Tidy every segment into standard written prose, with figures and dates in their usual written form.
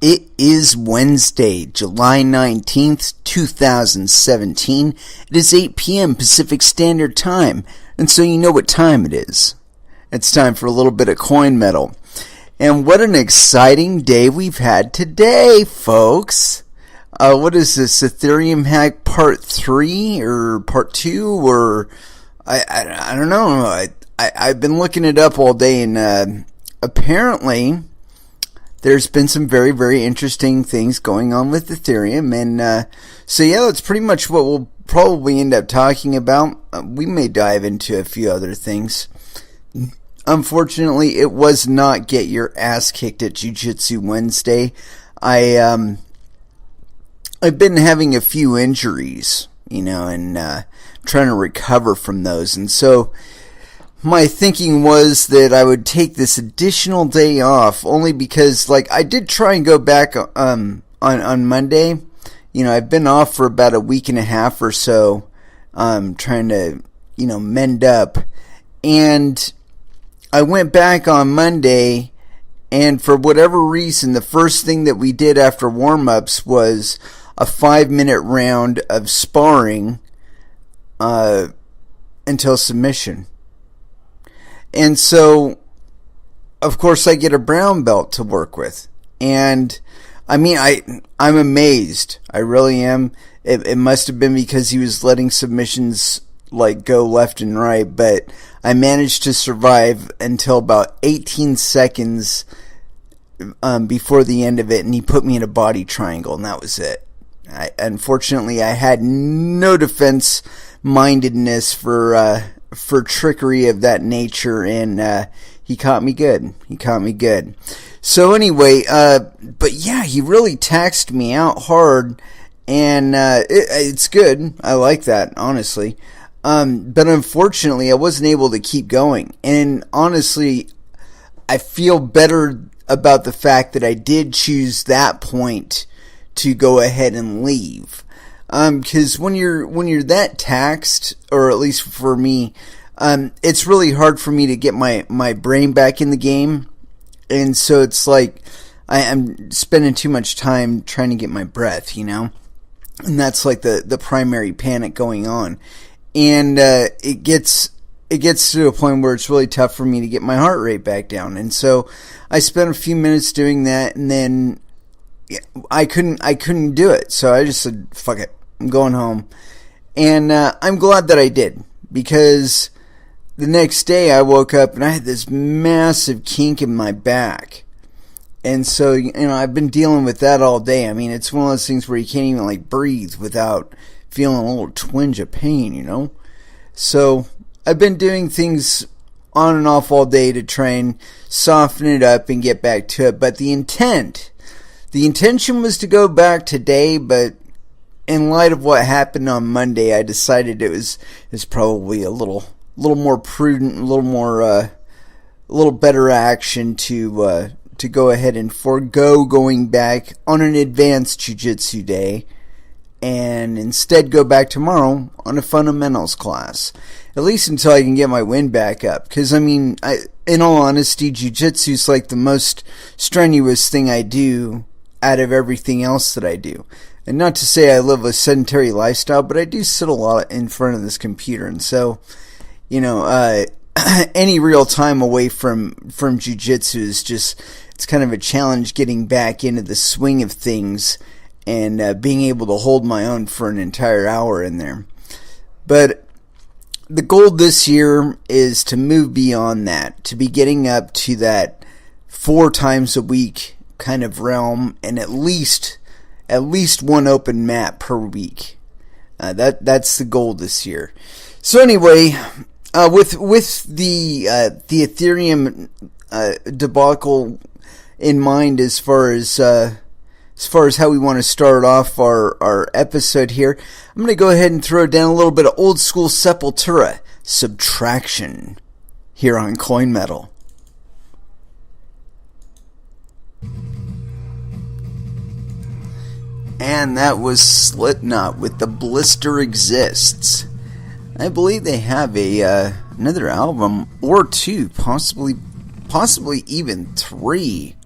It is Wednesday, July 19th, 2017. It is 8 p.m. Pacific Standard Time, and so you know what time it is. It's time for a little bit of coin metal. And what an exciting day we've had today, folks. What is this, Ethereum hack part 3 or part 2 or I don't know. I've been looking it up all day, and apparently there's been some very, very interesting things going on with Ethereum. And so yeah, that's pretty much what we'll probably end up talking about. We may dive into a few other things. Unfortunately, it was not get your ass kicked at Jiu-Jitsu Wednesday. I've been having a few injuries, and trying to recover from those. And so my thinking was that I would take this additional day off only because, I did try and go back on Monday. I've been off for about a week and a half or so, trying to, mend up. And I went back on Monday, and for whatever reason, the first thing that we did after warm-ups was a 5-minute round of sparring until submission. And so, of course, I get a brown belt to work with. And, I'm amazed. I really am. It must have been because he was letting submissions, go left and right. But I managed to survive until about 18 seconds before the end of it. And he put me in a body triangle, and that was it. Unfortunately, I had no defense-mindedness for trickery of that nature, and he caught me good. So anyway, but yeah, he really taxed me out hard, and it's good. I like that, honestly. But unfortunately, I wasn't able to keep going. And honestly, I feel better about the fact that I did choose that point to go ahead and leave. Because when you're that taxed, or at least for me, it's really hard for me to get my brain back in the game, and so it's like I'm spending too much time trying to get my breath, and that's the primary panic going on, and it gets to a point where it's really tough for me to get my heart rate back down, and so I spent a few minutes doing that, and then I couldn't do it, so I just said, fuck it. I'm going home. And I'm glad that I did, because the next day I woke up and I had this massive kink in my back. And so, I've been dealing with that all day. It's one of those things where you can't even breathe without feeling a little twinge of pain, So I've been doing things on and off all day to try and soften it up and get back to it. But the intention was to go back today, but in light of what happened on Monday, I decided it was probably a little more prudent, a little better action to go ahead and forego going back on an advanced jiu-jitsu day, and instead go back tomorrow on a fundamentals class, at least until I can get my wind back up. Because in all honesty, jiu-jitsu is the most strenuous thing I do out of everything else that I do. And not to say I live a sedentary lifestyle, but I do sit a lot in front of this computer. And so, any real time away from jiu-jitsu is it's kind of a challenge getting back into the swing of things and being able to hold my own for an entire hour in there. But the goal this year is to move beyond that, to be getting up to that 4 times a week kind of realm, and at least one open mat per week. That's the goal this year. So anyway, with the Ethereum debacle in mind, as far as how we want to start off our episode here, I'm going to go ahead and throw down a little bit of old school Sepultura subtraction here on Coin Metal. And that was Slipknot with The Blister Exists. I believe they have another album or two, possibly even 3,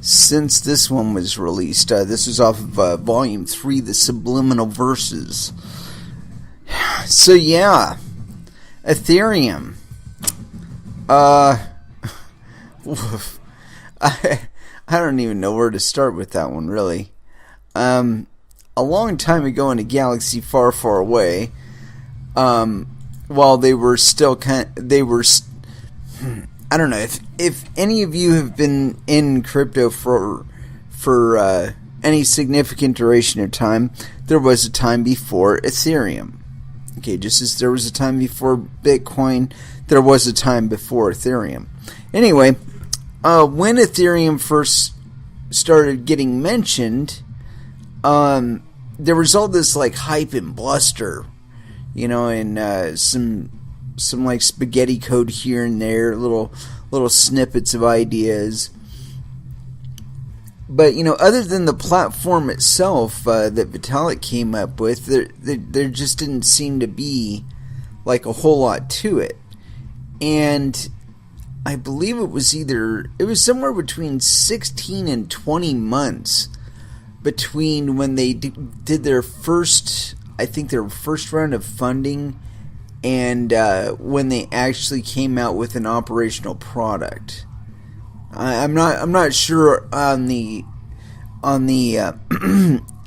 since this one was released. This was off of Volume 3, The Subliminal Verses. So yeah, Ethereum. I don't even know where to start with that one, really. A long time ago in a galaxy far, far away, while they were still I don't know if any of you have been in crypto for any significant duration of time. There was a time before Ethereum. Okay, just as there was a time before Bitcoin, there was a time before Ethereum. Anyway, when Ethereum first started getting mentioned, there was all this like hype and bluster, and some like spaghetti code here and there, little snippets of ideas. But other than the platform itself that Vitalik came up with, there just didn't seem to be like a whole lot to it. And I believe it was somewhere between 16 and 20 months between when they did their first round of funding and when they actually came out with an operational product. I'm not sure on the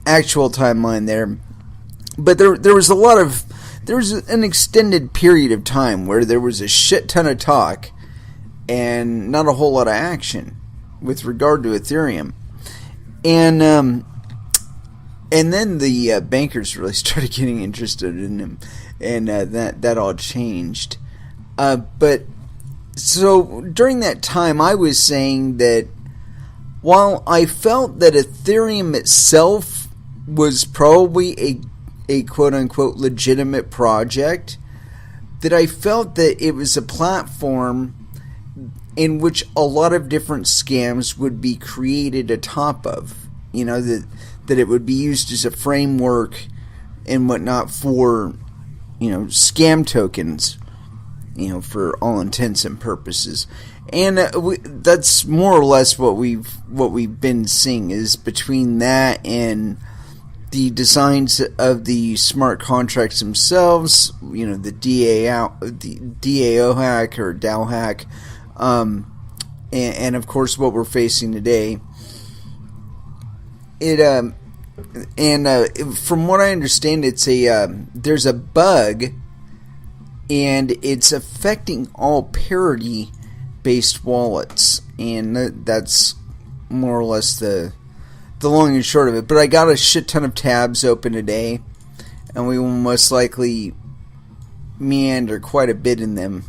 actual timeline there, but there was an extended period of time where there was a shit ton of talk and not a whole lot of action with regard to Ethereum, and then the bankers really started getting interested in him, and that all changed. But so during that time, I was saying that while I felt that Ethereum itself was probably a quote-unquote legitimate project, that I felt that it was a platform in which a lot of different scams would be created atop of. That it would be used as a framework and whatnot for, scam tokens, for all intents and purposes. And that's more or less what we've been seeing, is between that and the designs of the smart contracts themselves, the DAOHack or DAOHack, and of course what we're facing today. From what I understand, there's a bug, and it's affecting all Parity-based wallets, and that's more or less the long and short of it. But I got a shit ton of tabs open today, and we will most likely meander quite a bit in them,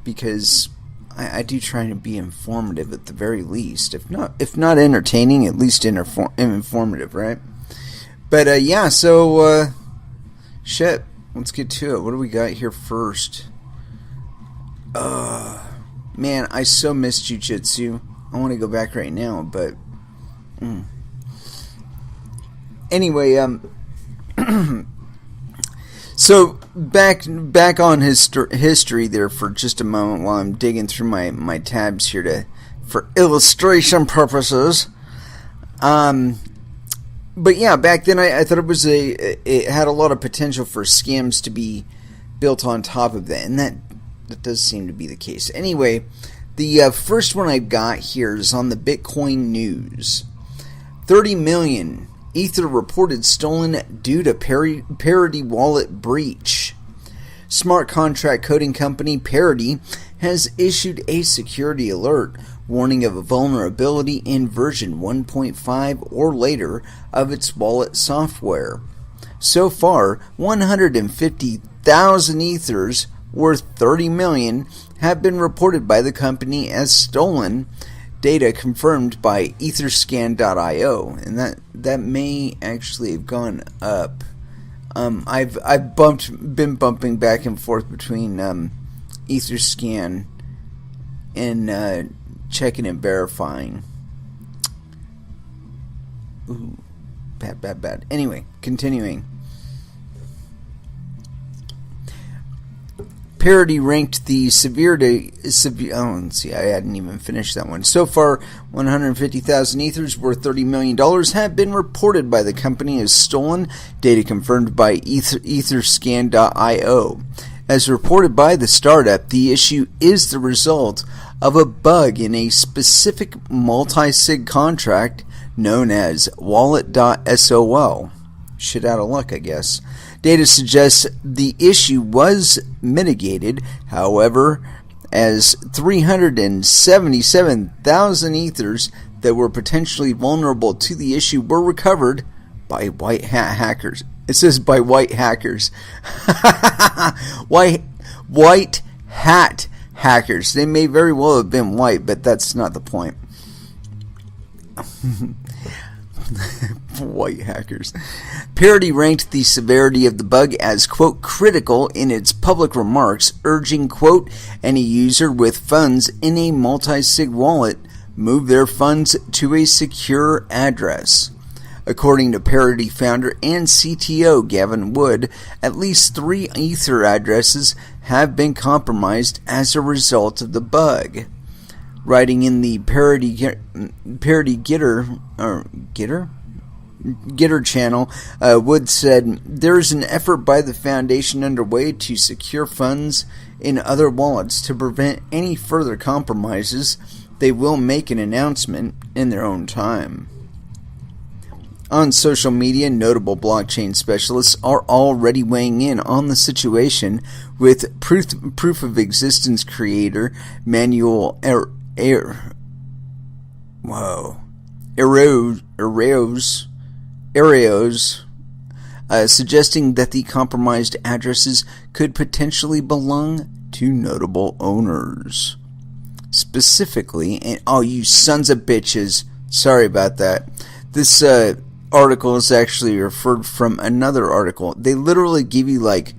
because I do try to be informative at the very least, if not entertaining, at least informative, right? But yeah, so shit, let's get to it. What do we got here first? Man, I so miss Jiu-Jitsu. I want to go back right now, but anyway, so back on history there for just a moment while I'm digging through my tabs here for illustration purposes. But yeah, back then I thought it had a lot of potential for scams to be built on top of that, and that does seem to be the case. Anyway, the first one I've got here is on the Bitcoin news. 30 million Ether reported stolen due to Parity wallet breach. Smart contract coding company Parity has issued a security alert warning of a vulnerability in version 1.5 or later of its wallet software. So far, 150,000 Ethers worth 30 million have been reported by the company as stolen, data confirmed by Etherscan.io, and that may actually have gone up. I've been bumping back and forth between Etherscan and checking and verifying. Ooh, bad. Anyway, continuing. Parity ranked the severity. Let's see, I hadn't even finished that one. So far, 150,000 ethers worth $30 million have been reported by the company as stolen, data confirmed by Etherscan.io. As reported by the startup, the issue is the result of a bug in a specific multi-sig contract known as wallet.sol. Shit out of luck, I guess. Data suggests the issue was mitigated, however, as 377,000 ethers that were potentially vulnerable to the issue were recovered by white hat hackers. It says by white hackers. white hat hackers. They may very well have been white, but that's not the point. White hackers. Parity ranked the severity of the bug as, quote, critical in its public remarks, urging, quote, any user with funds in a multi-sig wallet move their funds to a secure address. According to Parity founder and CTO Gavin Wood, at least 3 Ether addresses have been compromised as a result of the bug. Writing in the Parity Gitter channel, Wood said, there is an effort by the foundation underway to secure funds in other wallets to prevent any further compromises. They will make an announcement in their own time. On social media, notable blockchain specialists are already weighing in on the situation, with proof of existence creator Manuel Areos suggesting that the compromised addresses could potentially belong to notable owners. Specifically, and oh, you sons of bitches, sorry about that. This article is actually referred from another article. They literally give you like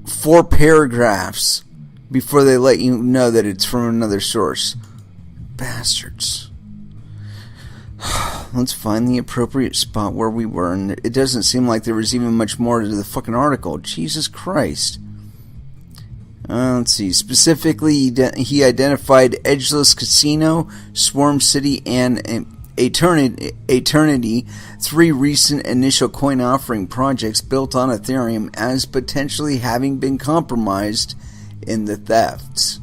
4 paragraphs before they let you know that it's from another source. Bastards. Let's find the appropriate spot where we were, and it doesn't seem like there was even much more to the fucking article. Jesus Christ. Let's see. Specifically, he identified Edgeless Casino, Swarm City, and Eternity, 3 recent initial coin offering projects built on Ethereum, as potentially having been compromised in the thefts.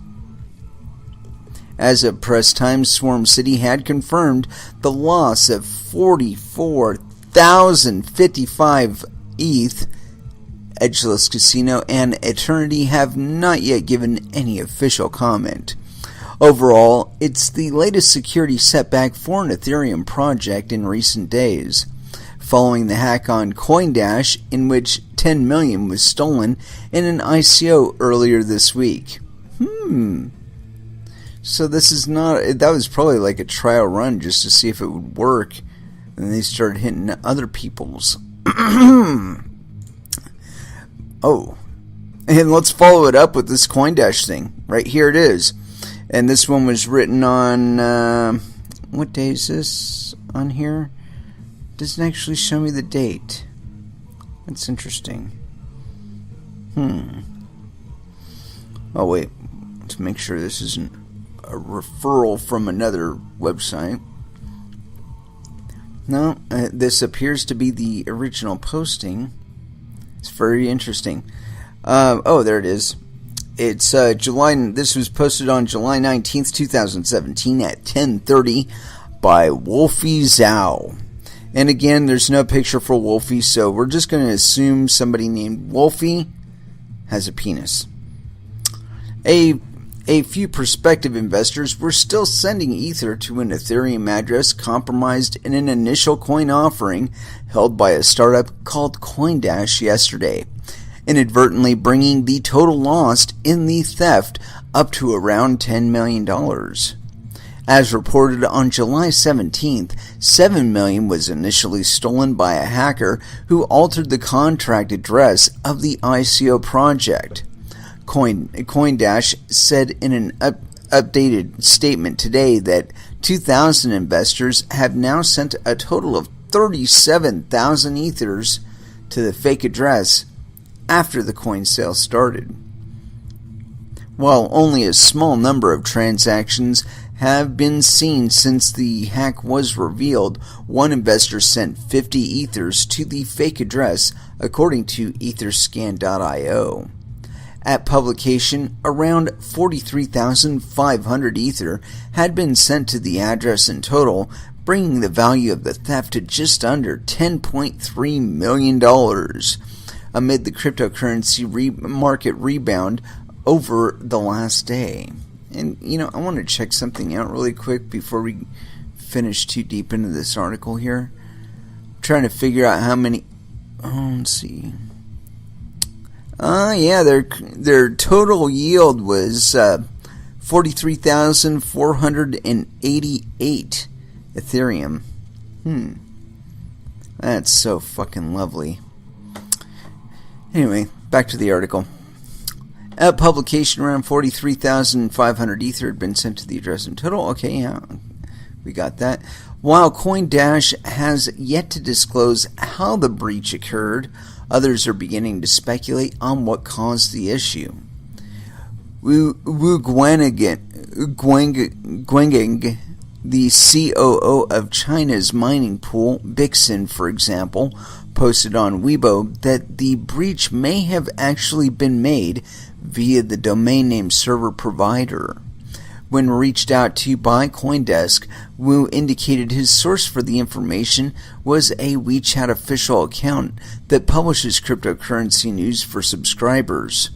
As of press time, Swarm City had confirmed the loss of 44,055 ETH. Edgeless Casino and Eternity have not yet given any official comment. Overall, it's the latest security setback for an Ethereum project in recent days, following the hack on CoinDash, in which 10 million was stolen in an ICO earlier this week. So this is not, that was probably like a trial run just to see if it would work, and they started hitting other people's. Oh, and let's follow it up with this CoinDash thing. Right here it is. And this one was written on, what day is this on here? Doesn't actually show me the date. That's interesting. Oh wait, let's make sure this isn't a referral from another website. No, this appears to be the original posting. It's very interesting. Oh, there it is. It's July. This was posted on July 19th, 2017 at 10:30 by Wolfie Zhao. And again, there's no picture for Wolfie, so we're just going to assume somebody named Wolfie has a penis. A few prospective investors were still sending Ether to an Ethereum address compromised in an initial coin offering held by a startup called CoinDash yesterday, inadvertently bringing the total lost in the theft up to around $10 million. As reported on July 17th, $7 million was initially stolen by a hacker who altered the contract address of the ICO project. CoinDash said in an updated statement today that 2,000 investors have now sent a total of 37,000 Ethers to the fake address after the coin sale started. While only a small number of transactions have been seen since the hack was revealed, one investor sent 50 ethers to the fake address, according to Etherscan.io. At publication, around 43,500 ether had been sent to the address in total, bringing the value of the theft to just under $10.3 million. Amid the cryptocurrency market rebound over the last day. And, I want to check something out really quick before we finish too deep into this article here. I'm trying to figure out how many... let's see. Yeah, their total yield was 43,488 Ethereum. That's so fucking lovely. Anyway, back to the article. At publication, around 43,500 ether had been sent to the address in total. Okay, yeah, we got that. While CoinDash has yet to disclose how the breach occurred, others are beginning to speculate on what caused the issue. Wu Guangeng, the COO of China's mining pool, Bixin, for example, posted on Weibo that the breach may have actually been made via the domain name server provider. When reached out to by CoinDesk, Wu indicated his source for the information was a WeChat official account that publishes cryptocurrency news for subscribers.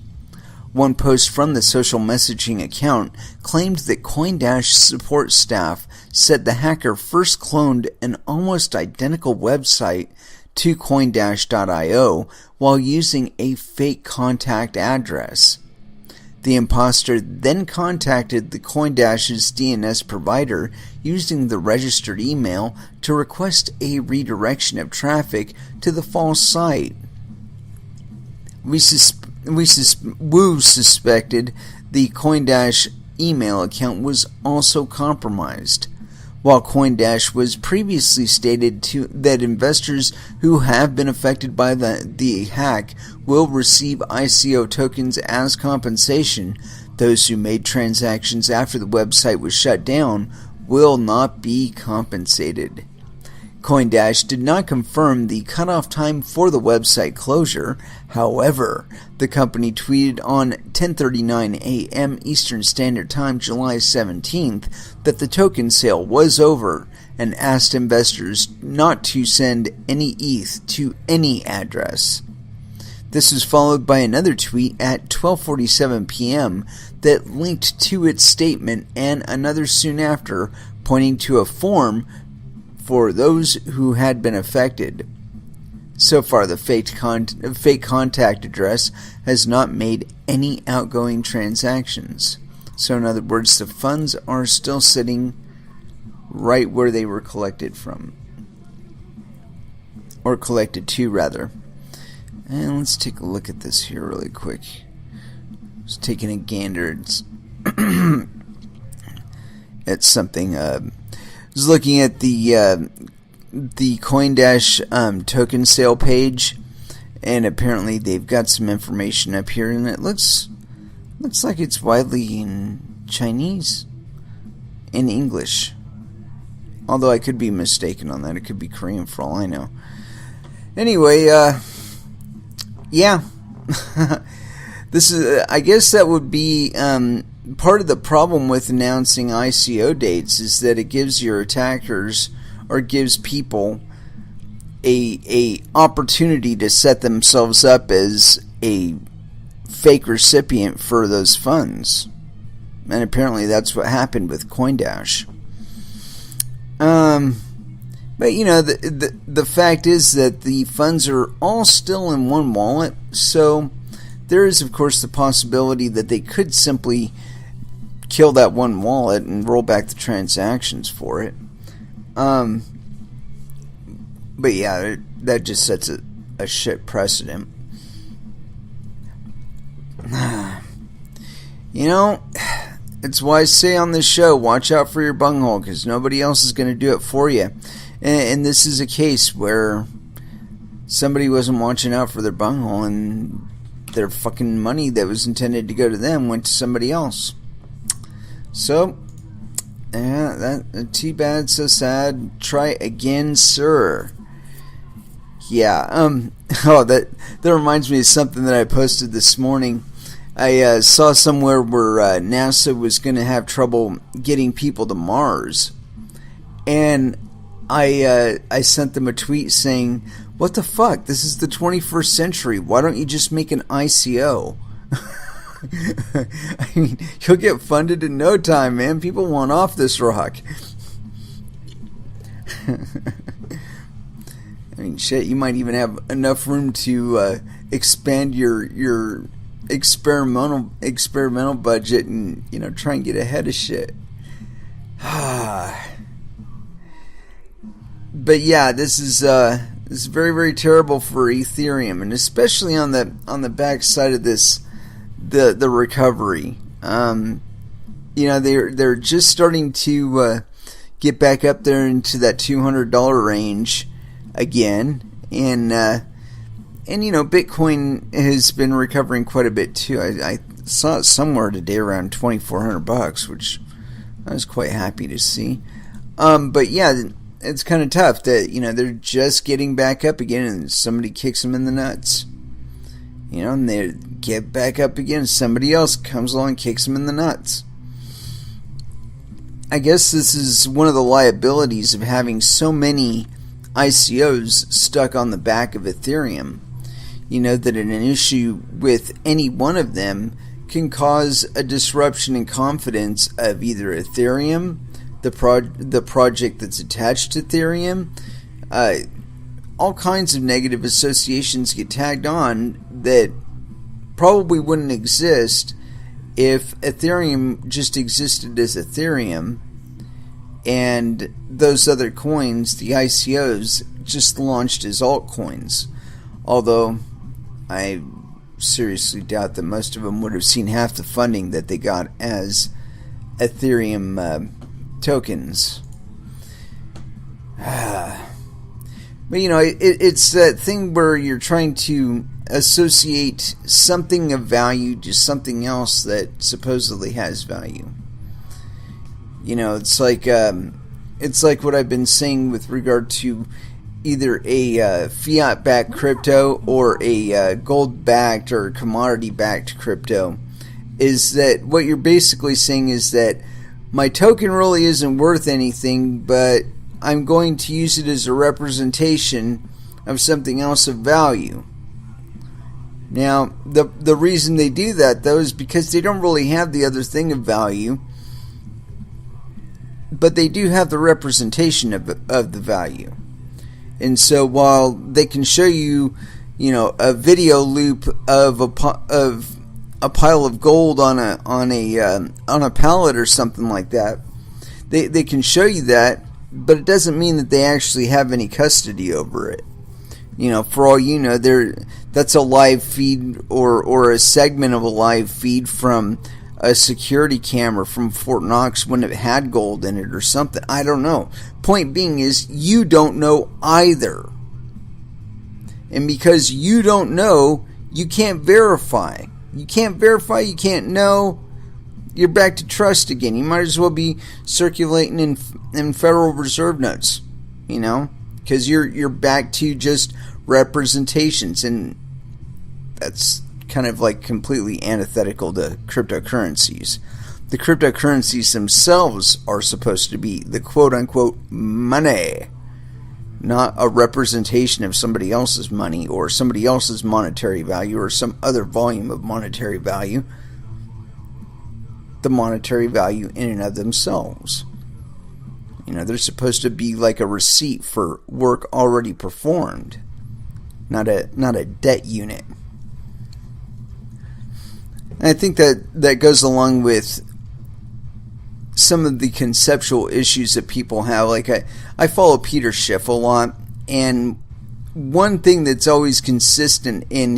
One post from the social messaging account claimed that CoinDash support staff said the hacker first cloned an almost identical website to Coindash.io while using a fake contact address. The imposter then contacted the CoinDash's DNS provider using the registered email to request a redirection of traffic to the false site. Wu suspected the CoinDash email account was also compromised. While CoinDash was previously stated that investors who have been affected by the hack will receive ICO tokens as compensation, those who made transactions after the website was shut down will not be compensated. CoinDash did not confirm the cutoff time for the website closure. However, the company tweeted on 10:39 a.m. Eastern Standard Time, July 17th, that the token sale was over and asked investors not to send any ETH to any address. This was followed by another tweet at 12:47 p.m. that linked to its statement, and another soon after, pointing to a form for those who had been affected. So far, the fake contact address has not made any outgoing transactions. So in other words, the funds are still sitting right where they were collected from. Or collected to, rather. And let's take a look at this here really quick. Just taking a gander at something. Was looking at the CoinDash token sale page, and apparently they've got some information up here, and it looks like it's widely in Chinese and English. Although I could be mistaken on that. It could be Korean for all I know. Anyway, yeah. This is, I guess that would be part of the problem with announcing ICO dates, is that it gives your attackers, or gives people a opportunity to set themselves up as a fake recipient for those funds. And apparently that's what happened with CoinDash. But the fact is that the funds are all still in one wallet, so there is of course the possibility that they could simply kill that one wallet and roll back the transactions for it. But yeah, that just sets a shit precedent. It's why I say on this show, watch out for your bunghole, because nobody else is going to do it for you. And this is a case where somebody wasn't watching out for their bunghole, and their fucking money that was intended to go to them went to somebody else. So, yeah, that too bad, so sad. Try again, sir. Yeah. Oh, that reminds me of something that I posted this morning. I saw somewhere where NASA was going to have trouble getting people to Mars, and I sent them a tweet saying, "What the fuck? This is the 21st century. Why don't you just make an ICO?" I mean, you'll get funded in no time, man. People want off this rock. I mean, shit, you might even have enough room to expand your experimental budget and, you know, try and get ahead of shit. But yeah, this is very, very terrible for Ethereum, and especially on the backside of this, the recovery. You know, they're just starting to get back up there into that $200 range again, and you know, Bitcoin has been recovering quite a bit too. I saw it somewhere today around $2,400, which I was quite happy to see. But yeah, it's kind of tough that, you know, they're just getting back up again, and somebody kicks them in the nuts. You know, and they get back up again. Somebody else comes along and kicks them in the nuts. I guess this is one of the liabilities of having so many ICOs stuck on the back of Ethereum. You know, that an issue with any one of them can cause a disruption in confidence of either Ethereum, the project that's attached to Ethereum. All kinds of negative associations get tagged on that probably wouldn't exist if Ethereum just existed as Ethereum and those other coins, the ICOs, just launched as altcoins. Although I seriously doubt that most of them would have seen half the funding that they got as Ethereum tokens. But, you know, it's that thing where you're trying to associate something of value to something else that supposedly has value. You know, it's like what I've been saying with regard to either a fiat-backed crypto or a gold-backed or commodity-backed crypto, is that what you're basically saying is that my token really isn't worth anything, but I'm going to use it as a representation of something else of value. Now, the reason they do that, though, is because they don't really have the other thing of value, but they do have the representation of the value. And so while they can show you, you know, a video loop of a pile of gold on a pallet or something like that, they can show you that, but it doesn't mean that they actually have any custody over it. You know, for all you know, that's a live feed or a segment of a live feed from a security camera from Fort Knox when it had gold in it or something. I don't know. Point being is, you don't know either. And because you don't know, you can't verify. You can't verify, you can't know. You're back to trust again. You might as well be circulating in Federal Reserve notes, you know, because you're back to just representations, and that's kind of like completely antithetical to cryptocurrencies. The cryptocurrencies themselves are supposed to be the quote-unquote money, not a representation of somebody else's money or somebody else's monetary value or some other volume of monetary value. The monetary value in and of themselves. You know, they're supposed to be like a receipt for work already performed, not a debt unit. And I think that goes along with some of the conceptual issues that people have. Like I follow Peter Schiff a lot, and one thing that's always consistent in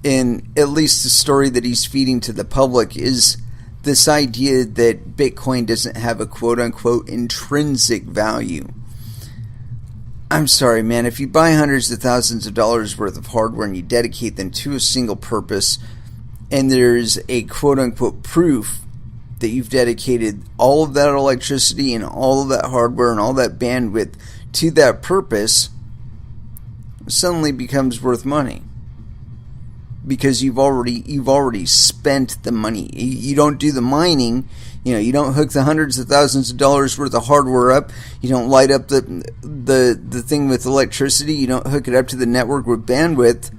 at least the story that he's feeding to the public is this idea that Bitcoin doesn't have a quote-unquote intrinsic value. I'm sorry, man. If you buy hundreds of thousands of dollars worth of hardware and you dedicate them to a single purpose, and there's a quote-unquote proof that you've dedicated all of that electricity and all of that hardware and all that bandwidth to that purpose, it suddenly becomes worth money. Because you've already spent the money. You don't do the mining. You don't hook the hundreds of thousands of dollars worth of hardware up. You don't light up the thing with electricity. You don't hook it up to the network with bandwidth.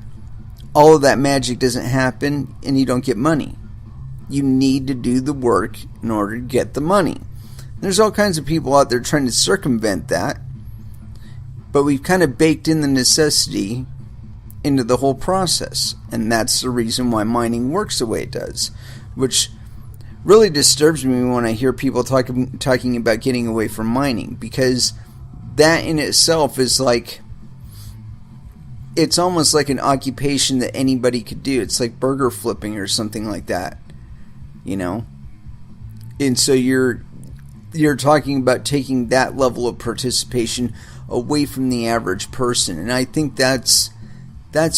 All of that magic doesn't happen, and you don't get money. You need to do the work in order to get the money. There's all kinds of people out there trying to circumvent that, but we've kind of baked in the necessity into the whole process, and that's the reason why mining works the way it does, which really disturbs me when I hear people talking about getting away from mining, because that in itself is like, it's almost like an occupation that anybody could do. It's like burger flipping or something like that, and so you're talking about taking that level of participation away from the average person, and I think that's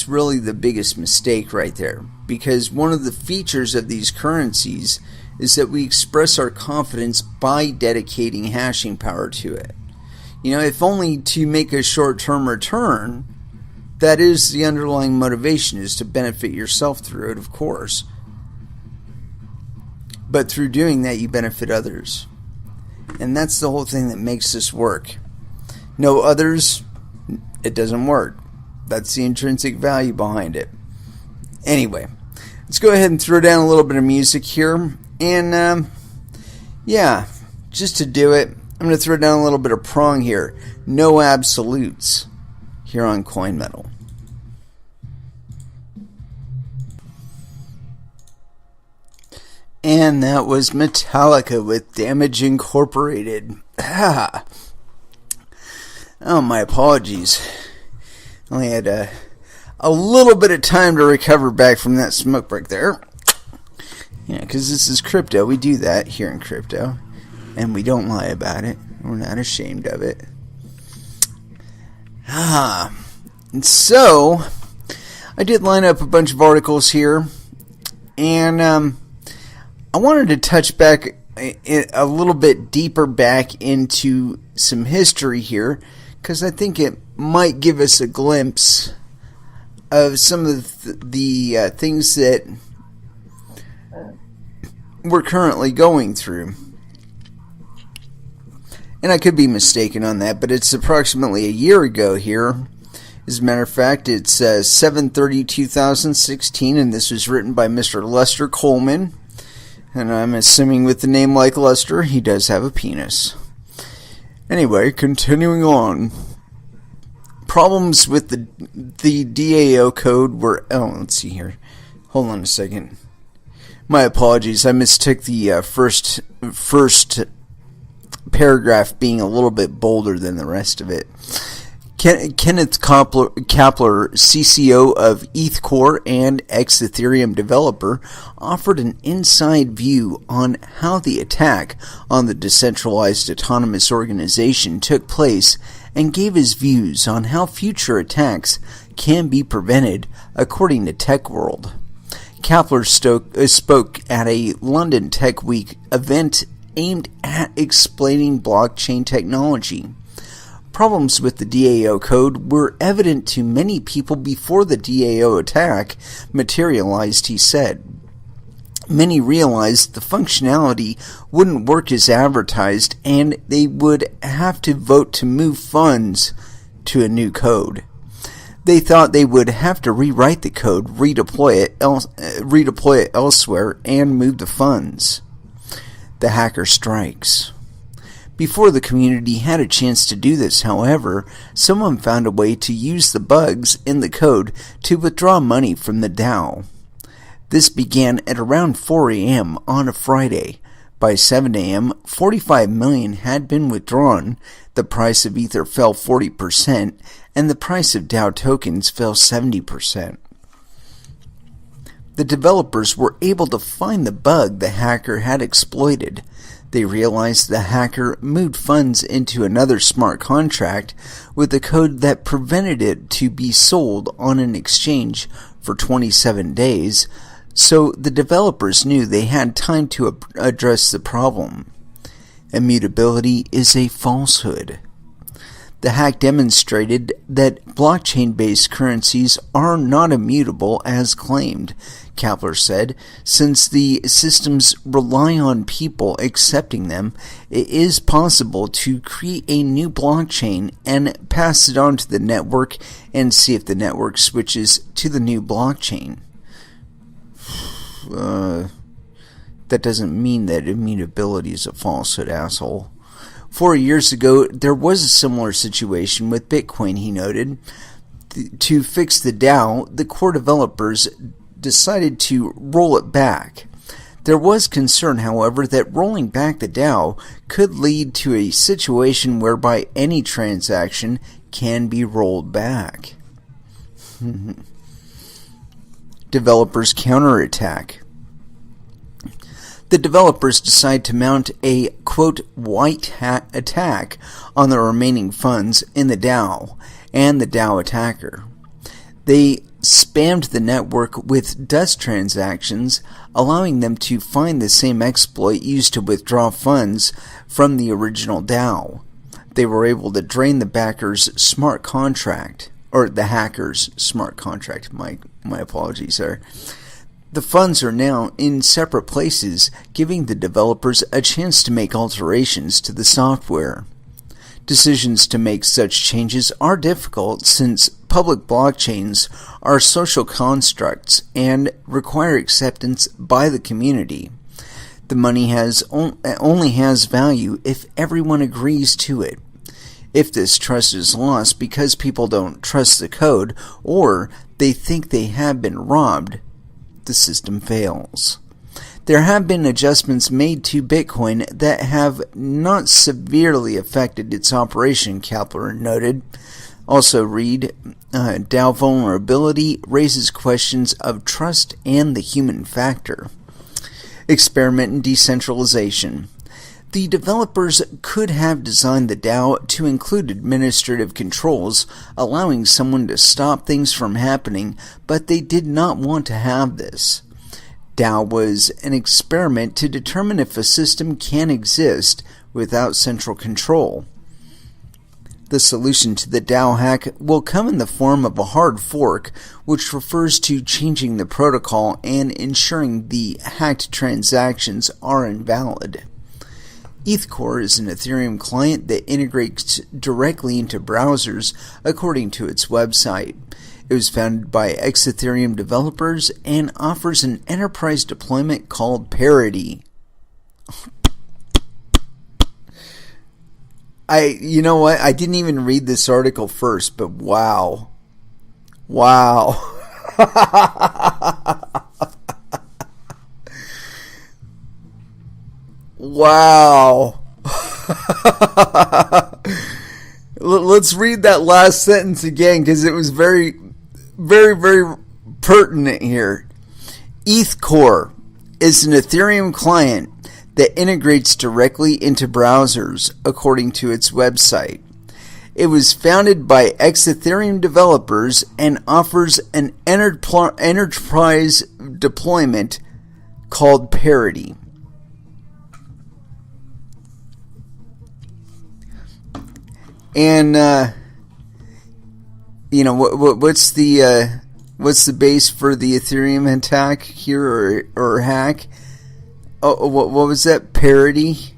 really the biggest mistake right there, because one of the features of these currencies is that we express our confidence by dedicating hashing power to it. If only to make a short-term return, that is the underlying motivation, is to benefit yourself through it, of course. But through doing that, you benefit others. And that's the whole thing that makes this work. No others, it doesn't work. That's the intrinsic value behind it. Anyway, let's go ahead and throw down a little bit of music here. And, just to do it, I'm going to throw down a little bit of prong here. No absolutes here on Coin Metal. And that was Metallica with Damage Incorporated. Oh, my apologies. Only had a little bit of time to recover back from that smoke break there. Because this is crypto. We do that here in crypto. And we don't lie about it. We're not ashamed of it. And so, I did line up a bunch of articles here. And I wanted to touch back a little bit deeper back into some history here, because I think it might give us a glimpse of some of the things that we're currently going through. And I could be mistaken on that, but it's approximately a year ago here. As a matter of fact, it's 7/30/2016, and this was written by Mr. Lester Coleman. And I'm assuming with the name like Lester, he does have a penis. Anyway, continuing on. Problems with the DAO code were... Oh, let's see here. Hold on a second. My apologies. I mistook the first paragraph being a little bit bolder than the rest of it. Kenneth Kapler, CCO of ETH and ex-Ethereum developer, offered an inside view on how the attack on the decentralized autonomous organization took place and gave his views on how future attacks can be prevented, according to TechWorld. Kapler spoke at a London Tech Week event aimed at explaining blockchain technology. Problems with the DAO code were evident to many people before the DAO attack materialized, he said. Many realized the functionality wouldn't work as advertised, and they would have to vote to move funds to a new code. They thought they would have to rewrite the code, redeploy it elsewhere, and move the funds. The hacker strikes. Before the community had a chance to do this, however, someone found a way to use the bugs in the code to withdraw money from the DAO. This began at around 4 a.m. on a Friday. By 7 a.m., 45 million had been withdrawn, the price of Ether fell 40%, and the price of DAO tokens fell 70%. The developers were able to find the bug the hacker had exploited. They realized the hacker moved funds into another smart contract with a code that prevented it to be sold on an exchange for 27 days, so the developers knew they had time to address the problem. Immutability is a falsehood. The hack demonstrated that blockchain-based currencies are not immutable as claimed, Kapler said. Since the systems rely on people accepting them, it is possible to create a new blockchain and pass it on to the network and see if the network switches to the new blockchain. That doesn't mean that immutability is a falsehood, asshole. 4 years ago, there was a similar situation with Bitcoin, he noted. To fix the DAO, the core developers decided to roll it back. There was concern, however, that rolling back the DAO could lead to a situation whereby any transaction can be rolled back. Developers counterattack. The developers decide to mount a, quote, white hat attack on the remaining funds in the DAO and the DAO attacker. They spammed the network with dust transactions, allowing them to find the same exploit used to withdraw funds from the original DAO. They were able to drain the backer's smart contract, or the hacker's smart contract. My apologies there. The funds are now in separate places, giving the developers a chance to make alterations to the software. Decisions to make such changes are difficult since public blockchains are social constructs and require acceptance by the community. The money only has value if everyone agrees to it. If this trust is lost because people don't trust the code or they think they have been robbed, the system fails. There have been adjustments made to Bitcoin that have not severely affected its operation, Kapler noted. Also read, DAO vulnerability raises questions of trust and the human factor. Experiment in decentralization. The developers could have designed the DAO to include administrative controls, allowing someone to stop things from happening, but they did not want to have this. DAO was an experiment to determine if a system can exist without central control. The solution to the DAOHack will come in the form of a hard fork, which refers to changing the protocol and ensuring the hacked transactions are invalid. ETH-Core is an Ethereum client that integrates directly into browsers, according to its website. It was founded by ex-Ethereum developers and offers an enterprise deployment called Parity. You know what? I didn't even read this article first, but wow. Wow. Wow. Let's read that last sentence again because it was very, very, very pertinent here. ETH-Core is an Ethereum client that integrates directly into browsers, according to its website. It was founded by ex-Ethereum developers and offers an enterprise deployment called Parity. And what's the base for the Ethereum attack here or hack? Oh, what was that? Parity?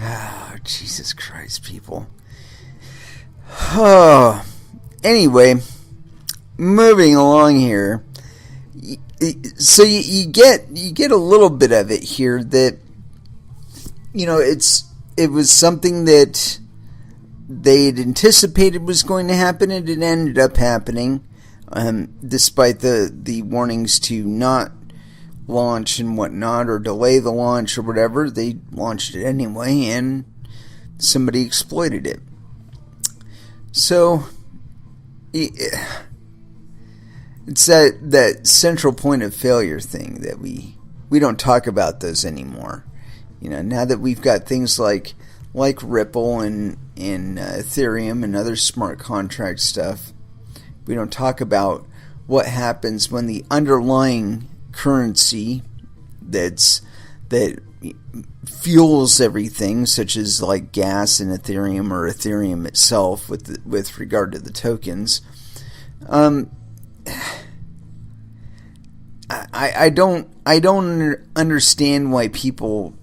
Oh, Jesus Christ, people. Oh, anyway, moving along here. So you get a little bit of it here that it was something that they had anticipated was going to happen, and it ended up happening, despite the warnings to not launch and whatnot, or delay the launch or whatever. They launched it anyway, and somebody exploited it. So it's that central point of failure thing that we don't talk about those anymore. Now that we've got things like Ripple and Ethereum and other smart contract stuff, we don't talk about what happens when the underlying currency that fuels everything, such as like gas in Ethereum or Ethereum itself, with regard to the tokens. I don't understand why people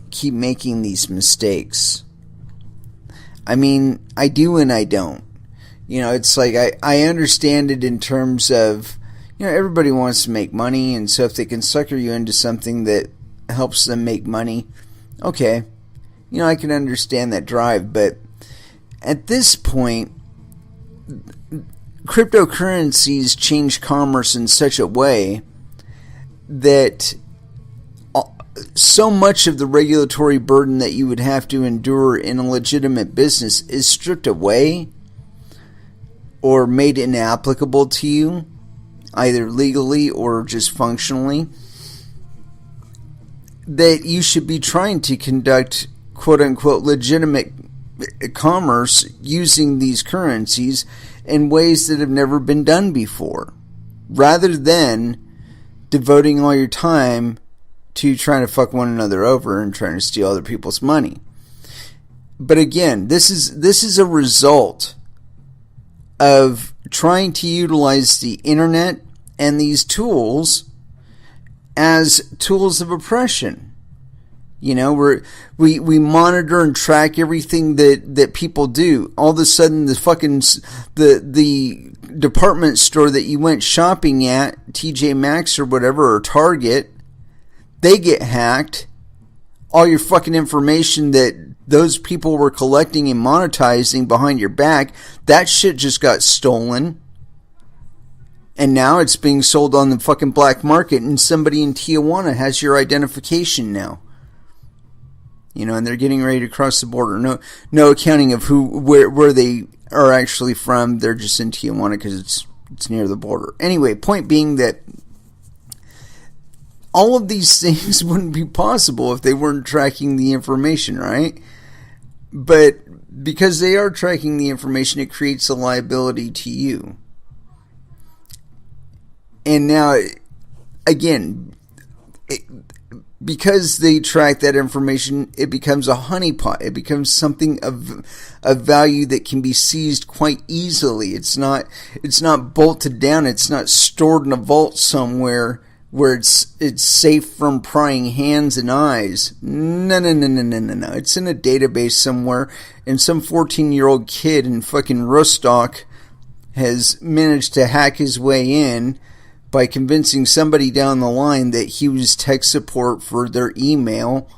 keep making these mistakes. I mean, I do and I don't. It's like I understand it in terms of, everybody wants to make money, and so if they can sucker you into something that helps them make money, okay, I can understand that drive. But at this point, cryptocurrencies change commerce in such a way that so much of the regulatory burden that you would have to endure in a legitimate business is stripped away or made inapplicable to you, either legally or just functionally, that you should be trying to conduct quote-unquote legitimate commerce using these currencies in ways that have never been done before, rather than devoting all your time to trying to fuck one another over and trying to steal other people's money. But again, this is a result of trying to utilize the internet and these tools as tools of oppression. We monitor and track everything that people do. All of a sudden, the department store that you went shopping at, TJ Maxx or whatever, or Target, they get hacked. All your fucking information that those people were collecting and monetizing behind your back, that shit just got stolen. And now it's being sold on the fucking black market, and somebody in Tijuana has your identification now. And they're getting ready to cross the border. No accounting of where they are actually from. They're just in Tijuana because it's near the border. Anyway, point being that all of these things wouldn't be possible if they weren't tracking the information, right? But because they are tracking the information, it creates a liability to you. And now, again, because they track that information, it becomes a honeypot. It becomes something of value that can be seized quite easily. It's not bolted down. It's not stored in a vault somewhere where it's safe from prying hands and eyes. No. It's in a database somewhere, and some 14-year-old kid in fucking Rostock has managed to hack his way in by convincing somebody down the line that he was tech support for their email.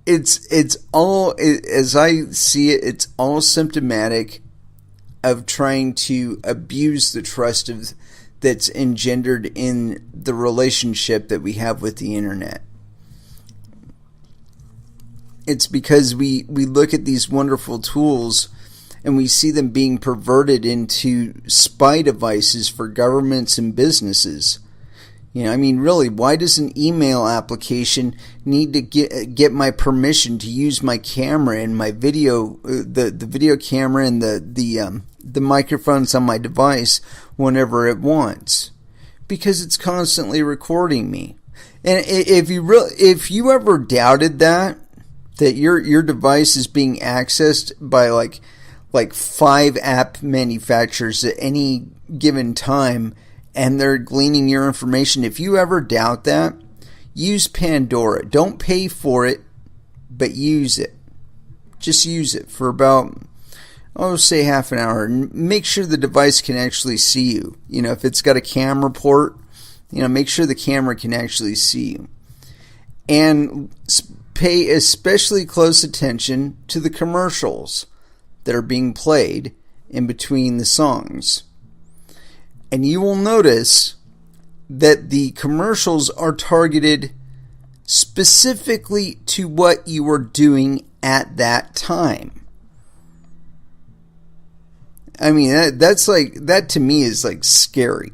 It's all, as I see it, it's all symptomatic of trying to abuse the trust that's engendered in the relationship that we have with the internet. It's because we look at these wonderful tools and we see them being perverted into spy devices for governments and businesses. Really, why does an email application need to get my permission to use my camera and my video, the video camera and the microphones on my device whenever it wants? Because it's constantly recording me. And if you ever doubted that your device is being accessed by like 5 app manufacturers at any given time, and they're gleaning your information, if you ever doubt that, use Pandora. Don't pay for it, but use it. Just use it for about, say half an hour, and make sure the device can actually see you. If it's got a camera port, make sure the camera can actually see you. And pay especially close attention to the commercials that are being played in between the songs. And you will notice that the commercials are targeted specifically to what you are doing at that time. That to me is like scary.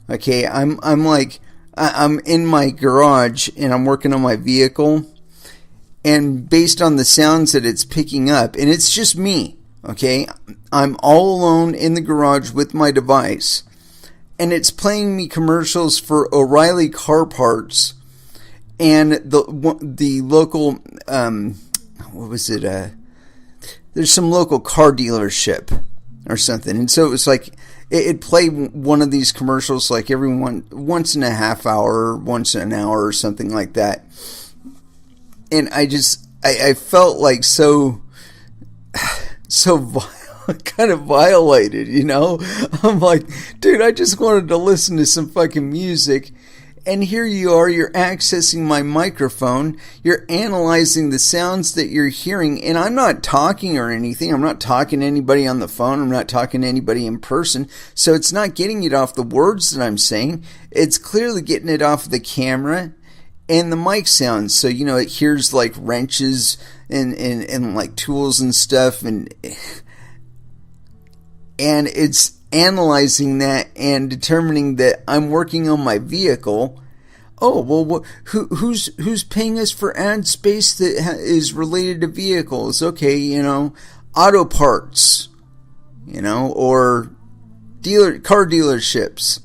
Okay, I'm in my garage and I'm working on my vehicle, and based on the sounds that it's picking up, and it's just me, okay? I'm all alone in the garage with my device, and it's playing me commercials for O'Reilly Car Parts and the local, what was it? There's some local car dealership or something, and so it was like it'd play one of these commercials like once in a half hour, once in an hour, or something like that. And I felt like so kind of violated, you know? I'm like, dude, I just wanted to listen to some fucking music, and here you are, you're accessing my microphone, you're analyzing the sounds that you're hearing, and I'm not talking or anything, I'm not talking to anybody on the phone, I'm not talking to anybody in person, so it's not getting it off the words that I'm saying, it's clearly getting it off the camera and the mic sounds. So, you know, it hears like wrenches and like tools and stuff, and it's analyzing that and determining that I'm working on my vehicle. Oh, well, who's paying us for ad space that is related to vehicles? Okay, you know, auto parts, you know, or car dealerships.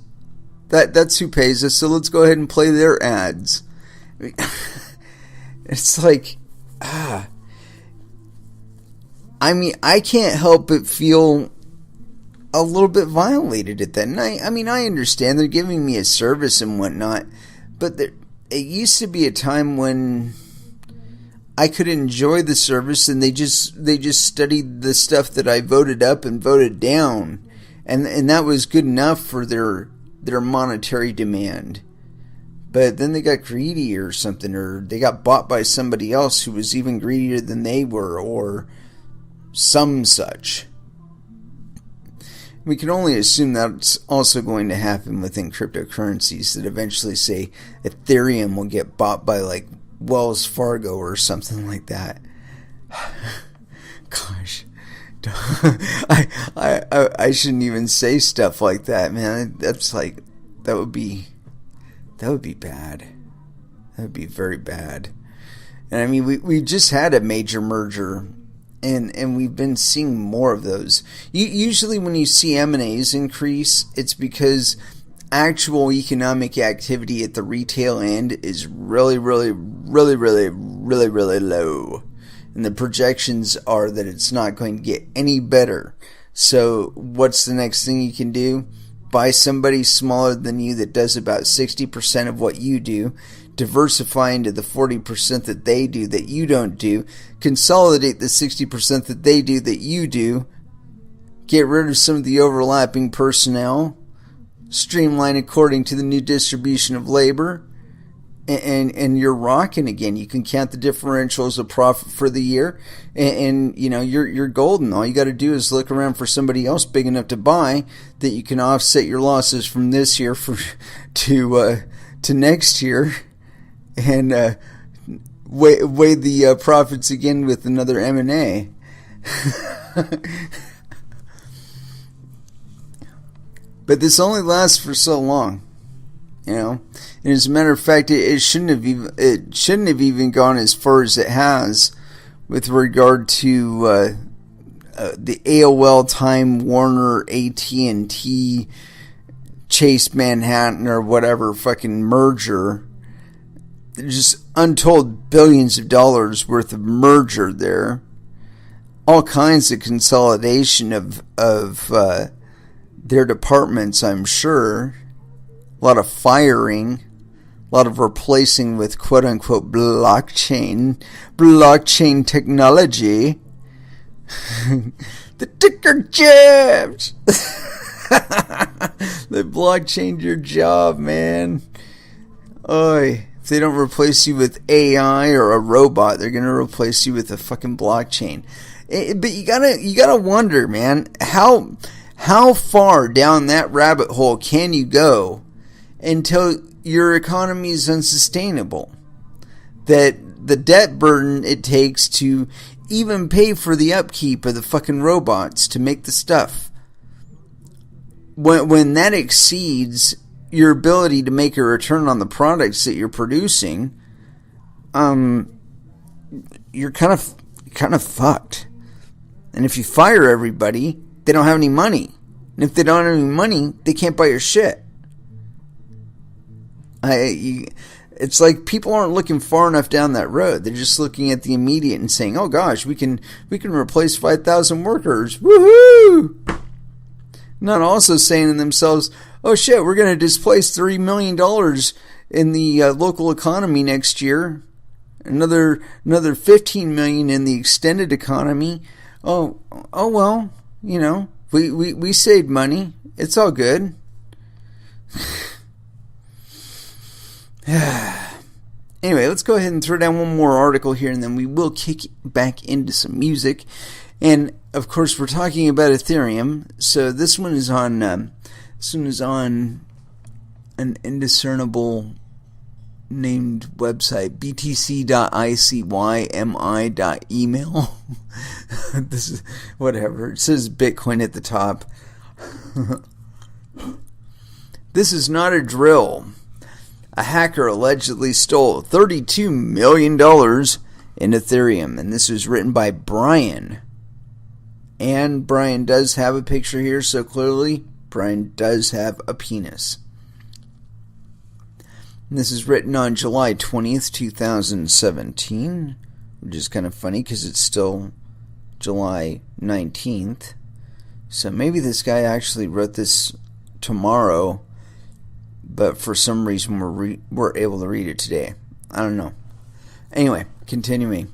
That's who pays us. So let's go ahead and play their ads. It's like, I mean, I can't help but feel a little bit violated at that. And I mean, I understand they're giving me a service and whatnot, but it used to be a time when I could enjoy the service, and they just studied the stuff that I voted up and voted down, and that was good enough for their monetary demand. But then they got greedy or something, or they got bought by somebody else who was even greedier than they were, or some such. We can only assume that's also going to happen within cryptocurrencies, that eventually, say, Ethereum will get bought by like Wells Fargo or something like that. Gosh. I shouldn't even say stuff like that, man. That's like, that would be bad. That would be very bad. And I mean, we just had a major merger, and we've been seeing more of those. Usually when you see M&As increase, it's because actual economic activity at the retail end is really, really, really, really, really, really low. And the projections are that it's not going to get any better. So what's the next thing you can do? Buy somebody smaller than you that does about 60% of what you do, diversify into the 40% that they do that you don't do, consolidate the 60% that they do that you do, get rid of some of the overlapping personnel, streamline according to the new distribution of labor, and you're rocking again. You can count the differentials of profit for the year, and you know, you're golden. All you got to do is look around for somebody else big enough to buy, that you can offset your losses from this year to next year, and weigh the profits again with another M&A. But this only lasts for so long, you know. And as a matter of fact, it shouldn't have even gone as far as it has with regard to the AOL, Time Warner, AT&T, Chase Manhattan, or whatever fucking merger. There's just untold billions of dollars worth of merger there. All kinds of consolidation of their departments, I'm sure. A lot of firing. A lot of replacing with quote-unquote blockchain technology. The ticker jabs! The blockchain your job, man. Oy. If they don't replace you with AI or a robot, they're going to replace you with a fucking blockchain. But you gotta wonder, man, how far down that rabbit hole can you go until your economy is unsustainable? That the debt burden it takes to even pay for the upkeep of the fucking robots to make the stuff, when that exceeds your ability to make a return on the products that you're producing, you're kind of fucked. And if you fire everybody, they don't have any money. And if they don't have any money, they can't buy your shit. It's like people aren't looking far enough down that road. They're just looking at the immediate and saying, "Oh gosh, we can replace 5,000 workers. Woohoo!" Not also saying to themselves, "Oh shit, we're going to displace $3 million in the local economy next year. Another 15 million in the extended economy. Oh well, we saved money. It's all good." Anyway, let's go ahead and throw down one more article here, and then we will kick back into some music. And of course, we're talking about Ethereum. So this one is on an indiscernible named website, btc.icymi.email. This is whatever. It says Bitcoin at the top. This is not a drill. A hacker allegedly stole $32 million in Ethereum. And this was written by Brian. And Brian does have a picture here, so clearly Brian does have a penis. And this is written on July 20th, 2017, which is kind of funny because it's still July 19th. So maybe this guy actually wrote this tomorrow, but for some reason we're able to read it today. I don't know. Anyway, continuing.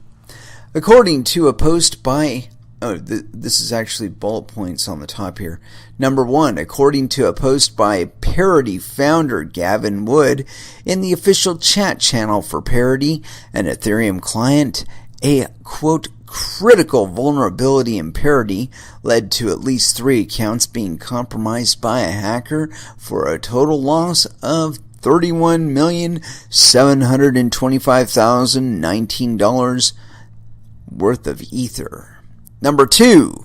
According to a post by... this is actually bullet points on the top here. Number 1, according to a post by Parity founder Gavin Wood in the official chat channel for Parity, an Ethereum client, a, quote, critical vulnerability in Parity led to at least 3 accounts being compromised by a hacker for a total loss of $31,725,019 worth of Ether. Number 2,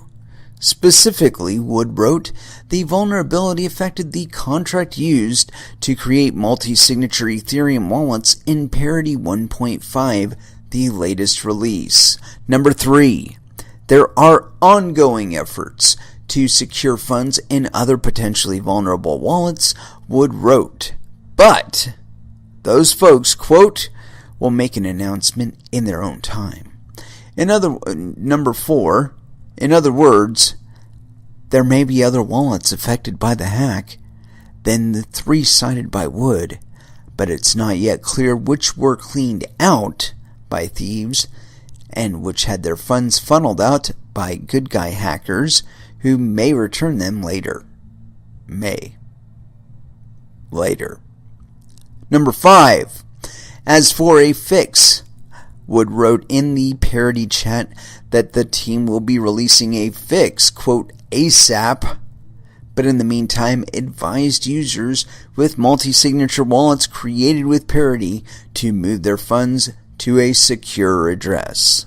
specifically, Wood wrote, the vulnerability affected the contract used to create multi-signature Ethereum wallets in Parity 1.5, the latest release. Number 3, there are ongoing efforts to secure funds in other potentially vulnerable wallets, Wood wrote. But those folks, quote, will make an announcement in their own time. Number 4, in other words, there may be other wallets affected by the hack than the 3 cited by Wood, but it's not yet clear which were cleaned out by thieves and which had their funds funneled out by good guy hackers who may return them later. Number 5, as for a fix, Wood wrote in the Parity chat that the team will be releasing a fix, quote, ASAP, but in the meantime advised users with multi-signature wallets created with Parity to move their funds to a secure address.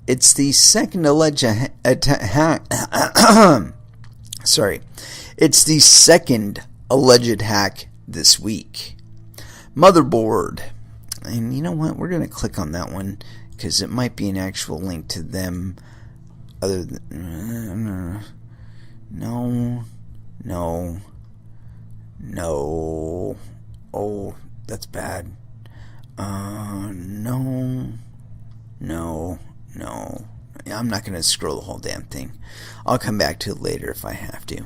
It's the second alleged hack. It's the second alleged hack this week. Motherboard. And you know what? We're going to click on that one because it might be an actual link to them. Other than no. Oh, that's bad. No. I'm not going to scroll the whole damn thing. I'll come back to it later if I have to.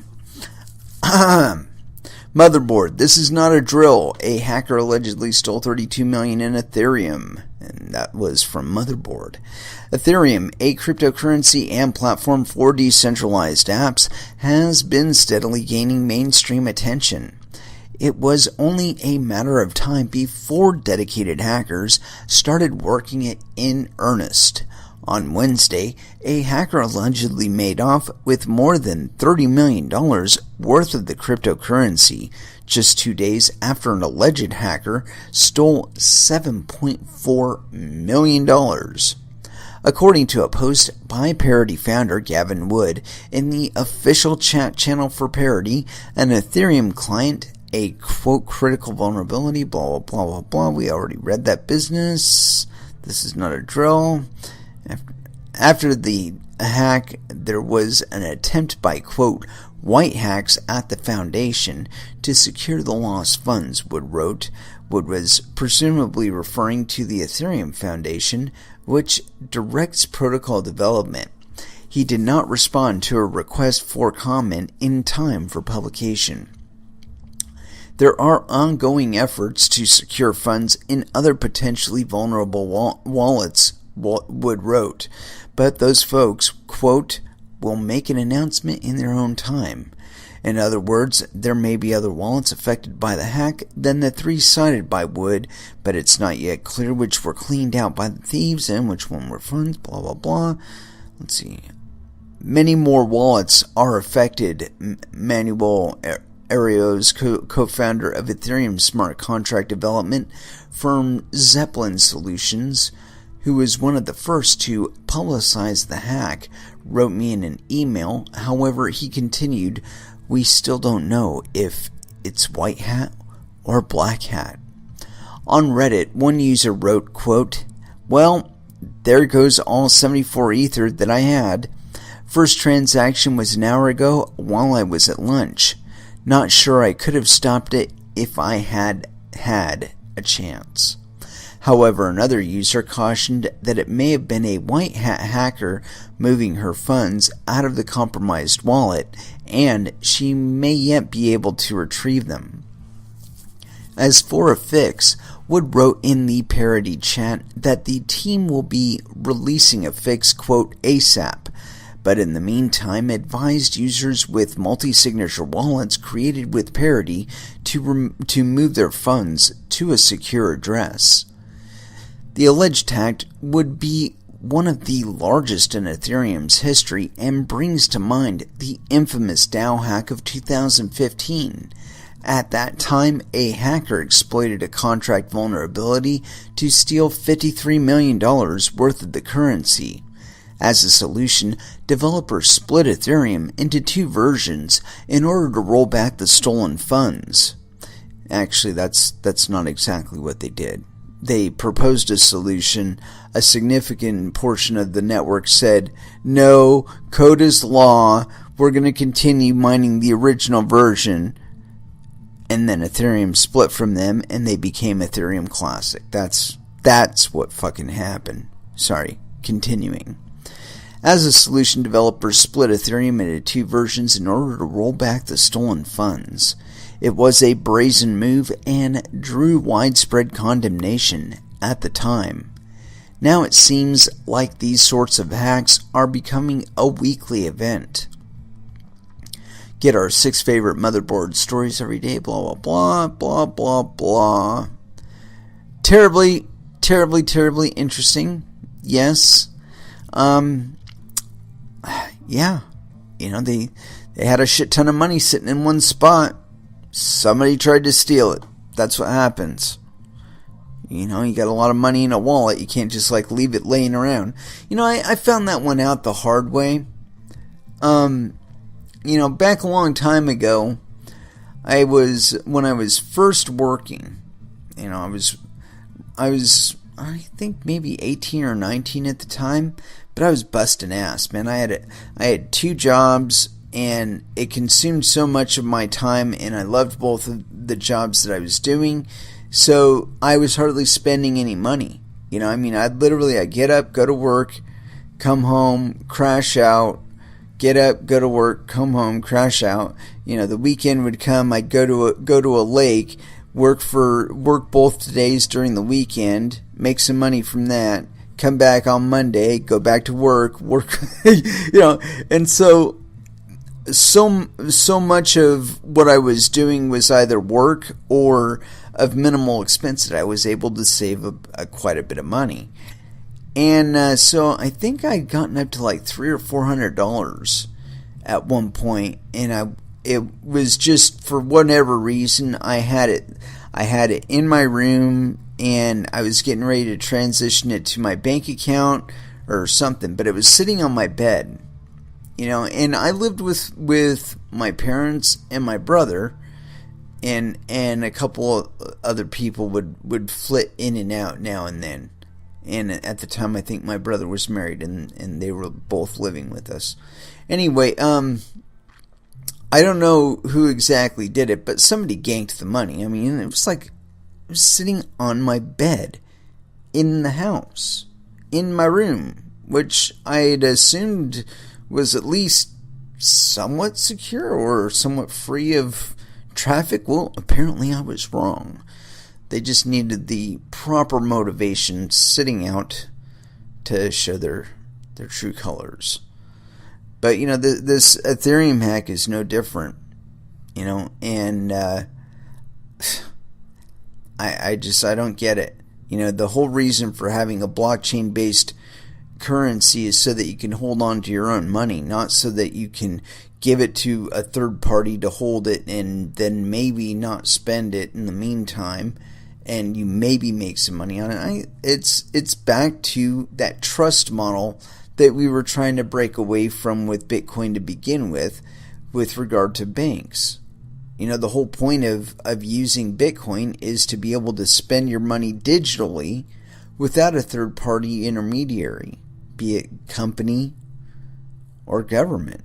Motherboard. This is not a drill. A hacker allegedly stole $32 million in Ethereum. And that was from Motherboard. Ethereum, a cryptocurrency and platform for decentralized apps, has been steadily gaining mainstream attention. It was only a matter of time before dedicated hackers started working it in earnest. On Wednesday, a hacker allegedly made off with more than $30 million worth of the cryptocurrency, just 2 days after an alleged hacker stole $7.4 million. According to a post by Parity founder Gavin Wood in the official chat channel for Parity, an Ethereum client, a quote critical vulnerability, blah, blah, blah, blah, blah. We already read that business. This is not a drill. After the hack, there was an attempt by, quote, white hacks at the foundation to secure the lost funds, Wood wrote. Wood was presumably referring to the Ethereum Foundation, which directs protocol development. He did not respond to a request for comment in time for publication. There are ongoing efforts to secure funds in other potentially vulnerable wallets, Wood wrote, but those folks, quote, will make an announcement in their own time. In other words, there may be other wallets affected by the hack than the 3 cited by Wood, but it's not yet clear which were cleaned out by the thieves and which one were funds, blah, blah, blah. Let's see. Many more wallets are affected, Manuel Arios, co-founder of Ethereum smart contract development firm Zeppelin Solutions, who was one of the first to publicize the hack, wrote me in an email. However, he continued, we still don't know if it's white hat or black hat. On Reddit, one user wrote, quote, well, there goes all 74 Ether that I had. First transaction was an hour ago while I was at lunch. Not sure I could have stopped it if I had had a chance. However, another user cautioned that it may have been a white hat hacker moving her funds out of the compromised wallet, and she may yet be able to retrieve them. As for a fix, Wood wrote in the Parity chat that the team will be releasing a fix, quote, ASAP, but in the meantime advised users with multi-signature wallets created with Parity to move their funds to a secure address. The alleged hack would be one of the largest in Ethereum's history and brings to mind the infamous DAO hack of 2015. At that time, a hacker exploited a contract vulnerability to steal $53 million worth of the currency. As a solution, developers split Ethereum into 2 versions in order to roll back the stolen funds. Actually, that's not exactly what they did. They proposed a solution. A significant portion of the network said, no, code is law, we're going to continue mining the original version. And then Ethereum split from them and they became Ethereum Classic. That's what fucking happened. Sorry, continuing. As a solution, developers split Ethereum into 2 versions in order to roll back the stolen funds. It was a brazen move and drew widespread condemnation at the time. Now it seems like these sorts of hacks are becoming a weekly event. Get our 6 favorite motherboard stories every day, blah, blah, blah, blah, blah, blah. Terribly, terribly, terribly interesting. Yes. Yeah. You know, they had a shit ton of money sitting in one spot. Somebody tried to steal it. That's what happens. You know, you got a lot of money in a wallet. You can't just like leave it laying around. You know, I found that one out the hard way. You know, back a long time ago, when I was first working, you know, I was I think maybe 18 or 19 at the time, but I was busting ass, man. I had 2 jobs and it consumed so much of my time, and I loved both of the jobs that I was doing, so I was hardly spending any money. You know, I mean, I'd get up, go to work, come home, crash out, get up, go to work, come home, crash out. You know, the weekend would come, I'd go to a lake, work both days during the weekend, make some money from that, come back on Monday, go back to work, you know, and so much of what I was doing was either work or of minimal expense that I was able to save quite a bit of money. And so I think I'd gotten up to like $300 or $400 at one point, and it was just for whatever reason I had it in my room, and I was getting ready to transition it to my bank account or something, but it was sitting on my bed, and I lived with my parents and my brother, and a couple of other people would flit in and out now and then. And at the time, I think my brother was married, and they were both living with us. Anyway, I don't know who exactly did it, but somebody ganked the money. I mean, it was sitting on my bed in the house, in my room, which I had assumed was at least somewhat secure or somewhat free of traffic. Well, apparently I was wrong. They just needed the proper motivation sitting out to show their true colors. But, this Ethereum hack is no different, and I don't get it. The whole reason for having a blockchain-based currency is so that you can hold on to your own money, not so that you can give it to a third party to hold it and then maybe not spend it in the meantime, and you maybe make some money on it. It's back to that trust model that we were trying to break away from with Bitcoin to begin with regard to banks. The whole point of using Bitcoin is to be able to spend your money digitally without a third-party intermediary, be it company or government.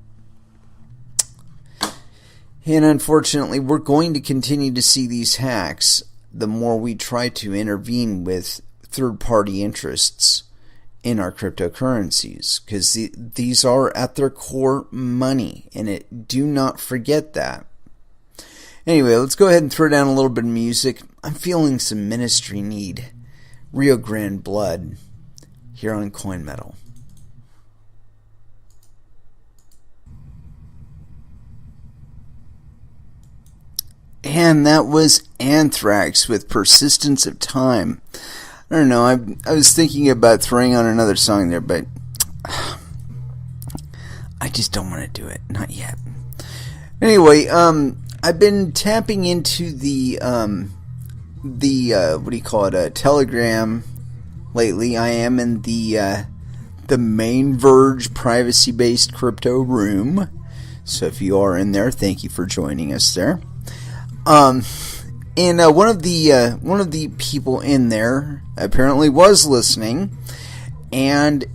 And unfortunately, we're going to continue to see these hacks the more we try to intervene with third-party interests in our cryptocurrencies, because these are at their core money, and do not forget that. Anyway, let's go ahead and throw down a little bit of music. I'm feeling some Ministry Need, Rio Grande Blood, here on Coin Metal. And that was Anthrax with Persistence of Time. I don't know, I was thinking about throwing on another song there, but I just don't want to do it. Not yet. Anyway, I've been tapping into the Telegram lately. I am in the main Verge privacy-based crypto room. So if you are in there, thank you for joining us there. And one of the people in there apparently was listening and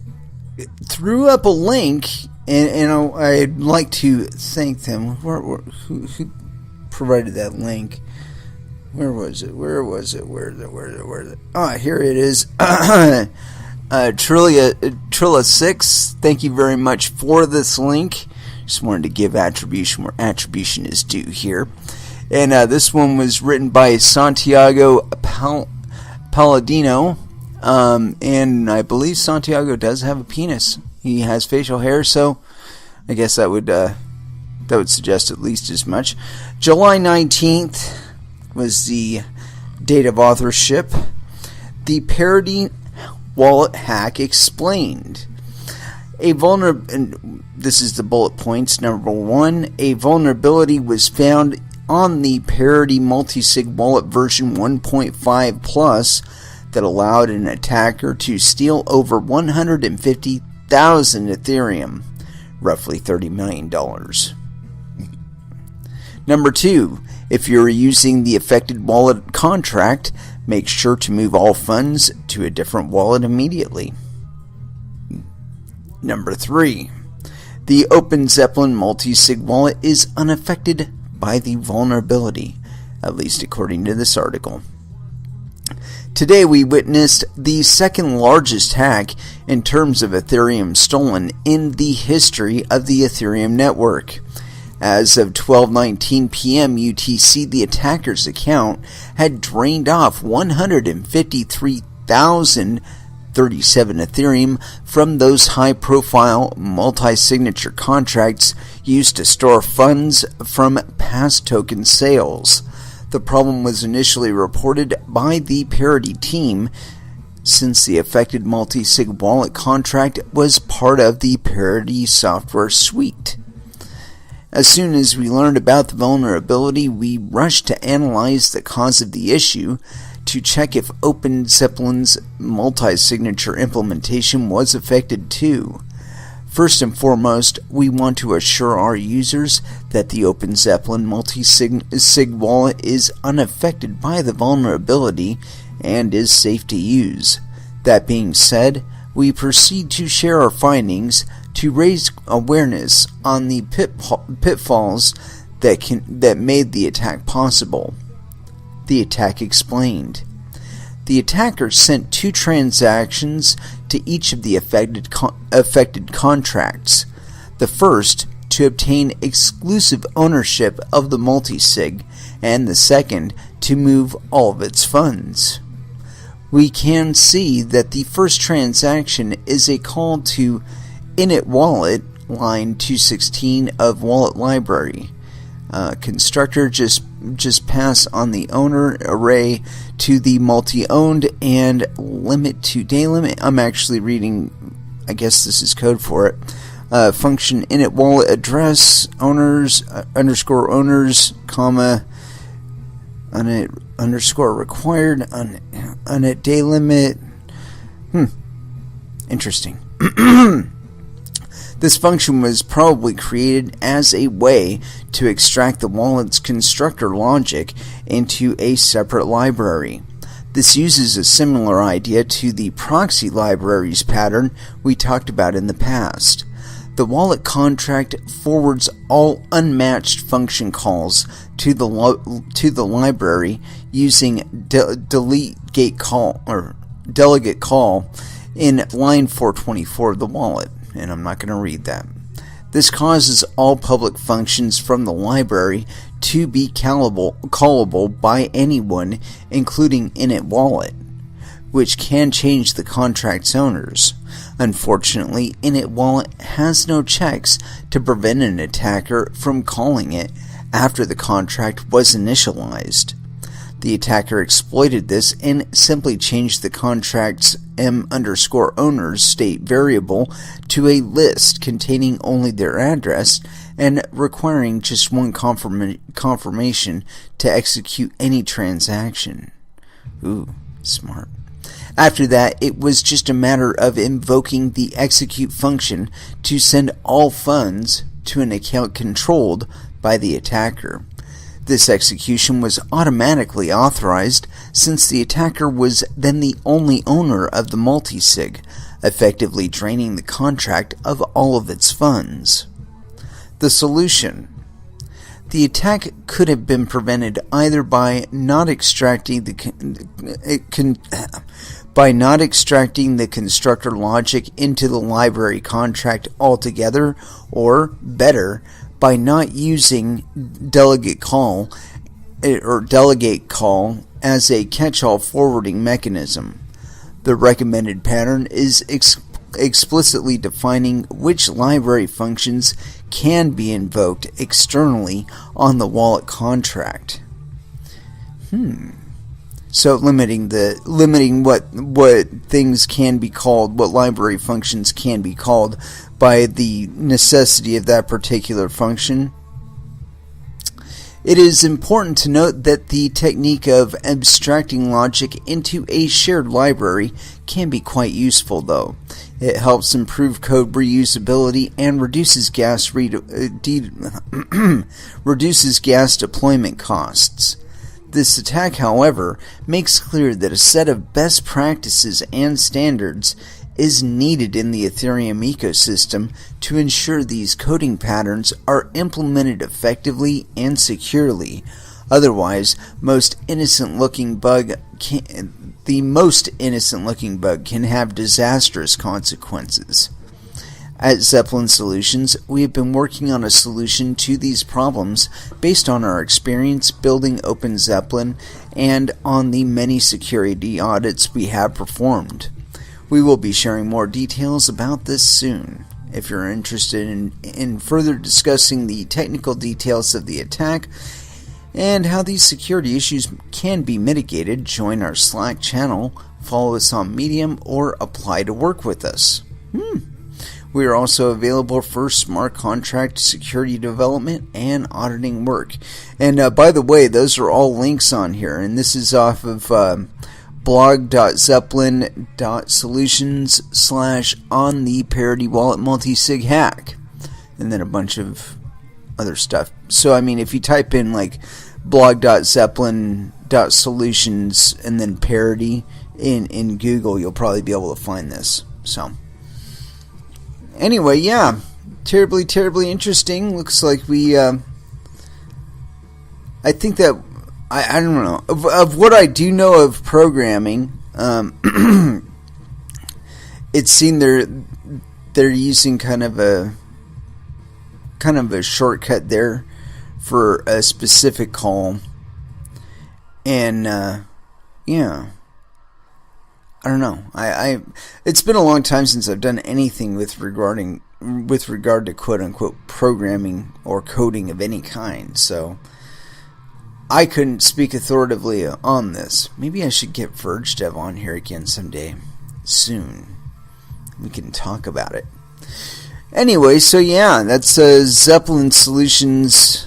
threw up a link, and I'd like to thank them. Who provided that link? Where was it? Where is it? Ah, here it is. Trilla6, thank you very much for this link. Just wanted to give attribution where attribution is due here. And this one was written by Santiago Palladino. And I believe Santiago does have a penis. He has facial hair, so I guess that would suggest at least as much. July 19th was the date of authorship. The Parity wallet hack explained. This is the bullet points. Number 1, a vulnerability was found on the Parity multisig wallet version 1.5 plus that allowed an attacker to steal over 150,000 Ethereum, roughly $30 million. Number 2, if you're using the affected wallet contract, make sure to move all funds to a different wallet immediately. Number 3, the Open Zeppelin multisig wallet is unaffected by the vulnerability, at least according to this article. Today we witnessed the second largest hack in terms of Ethereum stolen in the history of the Ethereum network. As of 12:19 p.m. UTC, the attacker's account had drained off 153,037 Ethereum from those high-profile multi-signature contracts used to store funds from past token sales. The problem was initially reported by the Parity team, since the affected multi-sig wallet contract was part of the Parity software suite. As soon as we learned about the vulnerability, we rushed to analyze the cause of the issue, to check if OpenZeppelin's multi-signature implementation was affected too. First and foremost, we want to assure our users that the OpenZeppelin multi-sig wallet is unaffected by the vulnerability and is safe to use. That being said, we proceed to share our findings to raise awareness on the pitfalls that made the attack possible. The attack explained. The attacker sent 2 transactions to each of the affected contracts. The first to obtain exclusive ownership of the multisig, and the second to move all of its funds. We can see that the first transaction is a call to init wallet line 216 of wallet library. Constructor just pass on the owner array to the multi-owned and limit to day limit. I'm actually reading, I guess this is code for it. Function init wallet address owners underscore owners comma unit underscore required unit day limit. Interesting. This function was probably created as a way to extract the wallet's constructor logic into a separate library. This uses a similar idea to the proxy libraries pattern we talked about in the past. The wallet contract forwards all unmatched function calls to the library using delegate call in line 424 of the wallet. And I'm not going to read that. This causes all public functions from the library to be callable by anyone, including init wallet, which can change the contract's owners. Unfortunately, init wallet has no checks to prevent an attacker from calling it after the contract was initialized. The attacker exploited this and simply changed the contract's m_owners state variable to a list containing only their address and requiring just one confirmation to execute any transaction. Ooh, smart. After that, it was just a matter of invoking the execute function to send all funds to an account controlled by the attacker. This execution was automatically authorized since the attacker was then the only owner of the multisig, effectively draining the contract of all of its funds. The solution. The attack could have been prevented either by not extracting the constructor logic into the library contract altogether, or better, by not using delegate call as a catch-all forwarding mechanism. The recommended pattern is explicitly defining which library functions can be invoked externally on the wallet contract. So limiting what things can be called, what library functions can be called by the necessity of that particular function. It is important to note that the technique of abstracting logic into a shared library can be quite useful, though. It helps improve code reusability and reduces gas deployment costs. This attack, however, makes clear that a set of best practices and standards is needed in the Ethereum ecosystem to ensure these coding patterns are implemented effectively and securely. Otherwise, the most innocent looking bug can have disastrous consequences. At Zeppelin Solutions, we have been working on a solution to these problems based on our experience building OpenZeppelin and on the many security audits we have performed. We will be sharing more details about this soon. If you're interested in further discussing the technical details of the attack and how these security issues can be mitigated, join our Slack channel, follow us on Medium, or apply to work with us. We are also available for smart contract security development and auditing work. And by the way, those are all links on here, and this is off of blog.zeppelin.solutions/on the Parity wallet multi-sig hack, and then a bunch of other stuff. So I mean, if you type in like blog.zeppelin.solutions and then Parity in Google, you'll probably be able to find this. So anyway, yeah, terribly interesting. Looks like we I think that I don't know of what I do know of programming. It's seen they're using kind of a shortcut there for a specific call, and yeah, I don't know. I it's been a long time since I've done anything with regard to quote unquote programming or coding of any kind, so I couldn't speak authoritatively on this. Maybe I should get VergeDev on here again someday soon. We can talk about it. Anyway, so yeah, that's Zeppelin Solutions'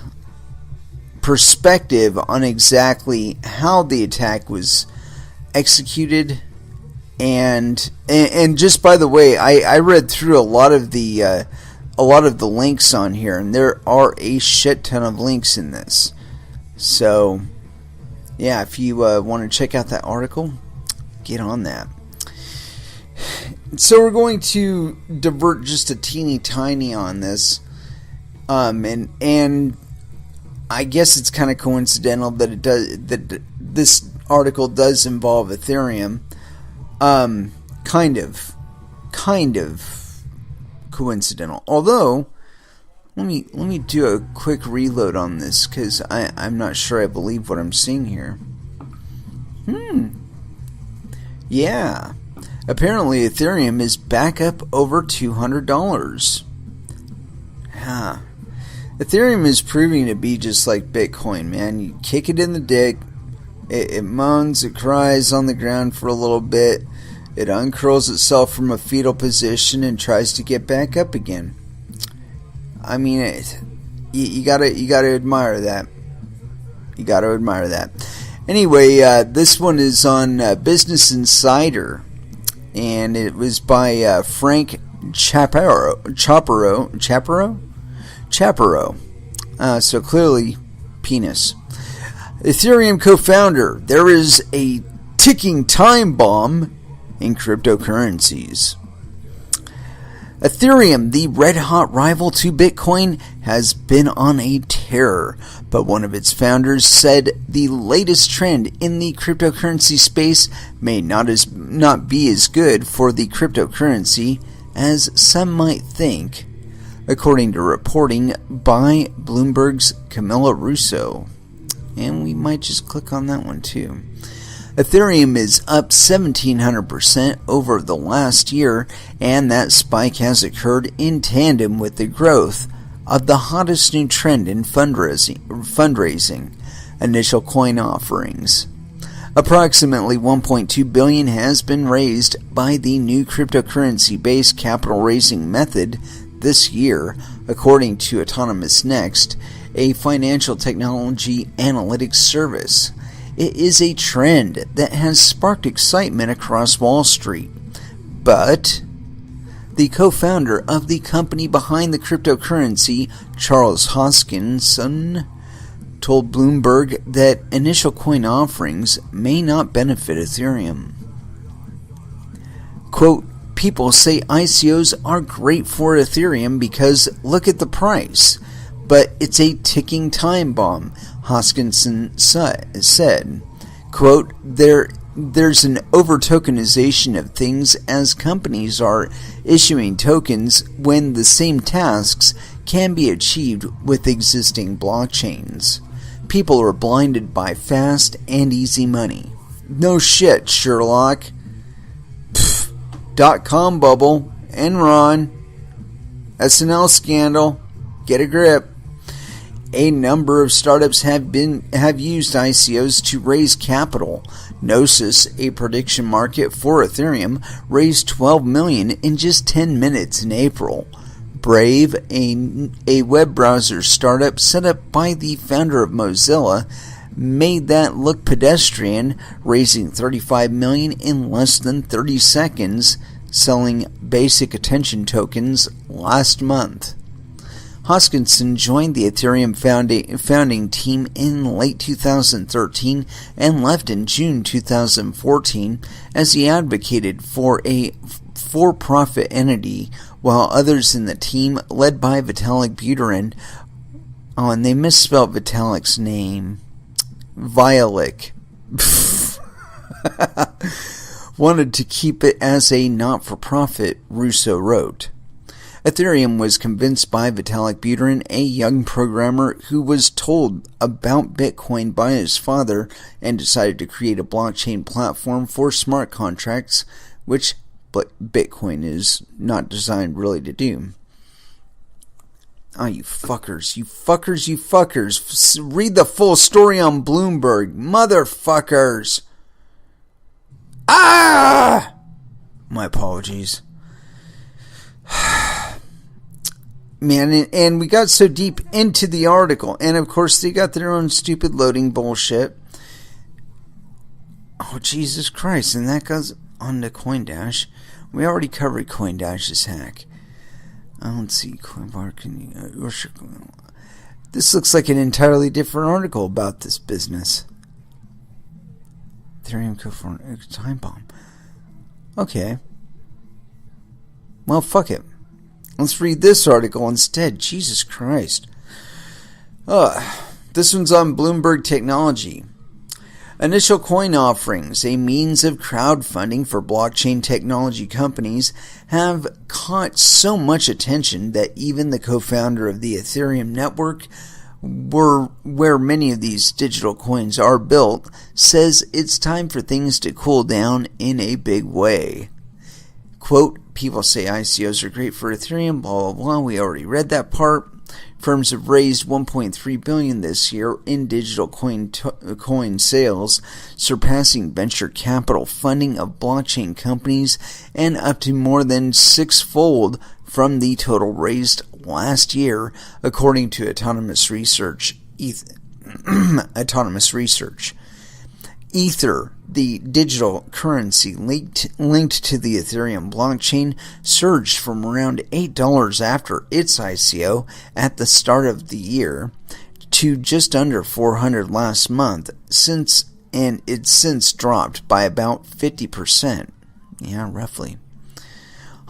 perspective on exactly how the attack was executed. And just by the way, I read through a lot of the links on here, and there are a shit ton of links in this. So yeah, if you want to check out that article, get on that. So we're going to divert just a teeny tiny on this, and I guess it's kind of coincidental that this article does involve Ethereum. Kind of coincidental. Although, let me do a quick reload on this, because I'm not sure I believe what I'm seeing here. Yeah. Apparently Ethereum is back up over $200. Yeah. Ethereum is proving to be just like Bitcoin, man. You kick it in the dick, it moans, it cries on the ground for a little bit, it uncurls itself from a fetal position and tries to get back up again. I mean, you gotta admire that. You gotta admire that. Anyway, this one is on Business Insider, and it was by Frank Chaparro. So clearly, penis. Ethereum co-founder, there is a ticking time bomb in cryptocurrencies. Ethereum, the red-hot rival to Bitcoin, has been on a tear, but one of its founders said the latest trend in the cryptocurrency space may not be as good for the cryptocurrency as some might think, according to reporting by Bloomberg's Camilla Russo. And we might just click on that one too. Ethereum is up 1,700% over the last year, and that spike has occurred in tandem with the growth of the hottest new trend in fundraising, initial coin offerings. Approximately $1.2 billion has been raised by the new cryptocurrency-based capital raising method this year, according to Autonomous Next, a financial technology analytics service. It is a trend that has sparked excitement across Wall Street, but the co-founder of the company behind the cryptocurrency, Charles Hoskinson, told Bloomberg that initial coin offerings may not benefit Ethereum. Quote, people say ICOs are great for Ethereum because look at the price, but it's a ticking time bomb, Hoskinson said. Quote, there's an over-tokenization of things as companies are issuing tokens when the same tasks can be achieved with existing blockchains. People are blinded by fast and easy money. No shit, Sherlock. .com bubble, Enron, SNL scandal, get a grip. A number of startups have used ICOs to raise capital. Gnosis, a prediction market for Ethereum, raised $12 million in just 10 minutes in April. Brave, a web browser startup set up by the founder of Mozilla, made that look pedestrian, raising $35 million in less than 30 seconds, selling basic attention tokens last month. Hoskinson joined the Ethereum founding team in late 2013 and left in June 2014 as he advocated for a for-profit entity, while others in the team, led by Vitalik Buterin, and they misspelled Vitalik's name, Vitalik, wanted to keep it as a not-for-profit, Russo wrote. Ethereum was convinced by Vitalik Buterin, a young programmer who was told about Bitcoin by his father and decided to create a blockchain platform for smart contracts, which Bitcoin is not designed really to do. Oh, you fuckers. Read the full story on Bloomberg. Motherfuckers. Ah! My apologies. Man, and we got so deep into the article, and of course they got their own stupid loading bullshit. Oh, Jesus Christ, and that goes on to CoinDash. We already covered CoinDash's hack. I don't see CoinBar. This looks like an entirely different article about this business. Ethereum co-founder time bomb. Okay. Well, fuck it. Let's read this article instead. Jesus Christ. This one's on Bloomberg Technology. Initial coin offerings, a means of crowdfunding for blockchain technology companies, have caught so much attention that even the co-founder of the Ethereum network, where many of these digital coins are built, says it's time for things to cool down in a big way. Quote, people say ICOs are great for Ethereum, blah, blah, blah. We already read that part. Firms have raised $1.3 billion this year in digital coin sales, surpassing venture capital funding of blockchain companies and up to more than sixfold from the total raised last year, according to Autonomous Research. Ether, the digital currency linked to the Ethereum blockchain, surged from around $8 after its ICO at the start of the year to just under $400 last month, and it's since dropped by about 50%. Yeah, roughly.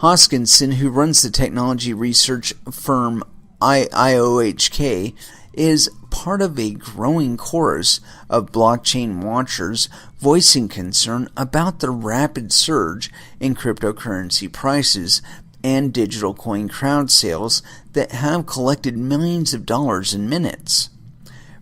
Hoskinson, who runs the technology research firm DAOHack, is part of a growing chorus of blockchain watchers voicing concern about the rapid surge in cryptocurrency prices and digital coin crowd sales that have collected millions of dollars in minutes.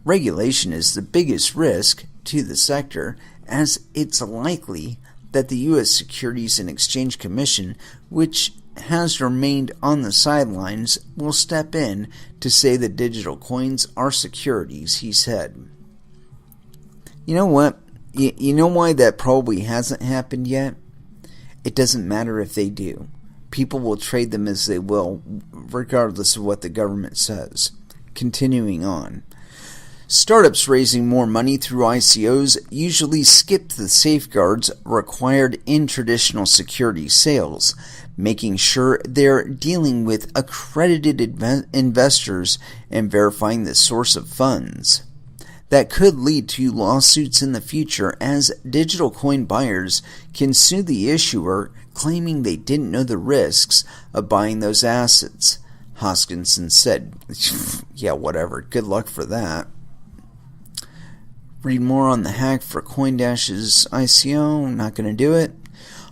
Regulation is the biggest risk to the sector, as it's likely that the U.S. Securities and Exchange Commission, which has remained on the sidelines, will step in to say that digital coins are securities, he said. You know what? You know why that probably hasn't happened yet? It doesn't matter if they do. People will trade them as they will, regardless of what the government says. Continuing on. Startups raising more money through ICOs usually skip the safeguards required in traditional security sales, making sure they're dealing with accredited investors and verifying the source of funds. That could lead to lawsuits in the future, as digital coin buyers can sue the issuer claiming they didn't know the risks of buying those assets. Hoskinson said, yeah, whatever. Good luck for that. Read more on the hack for CoinDash's ICO. Not going to do it.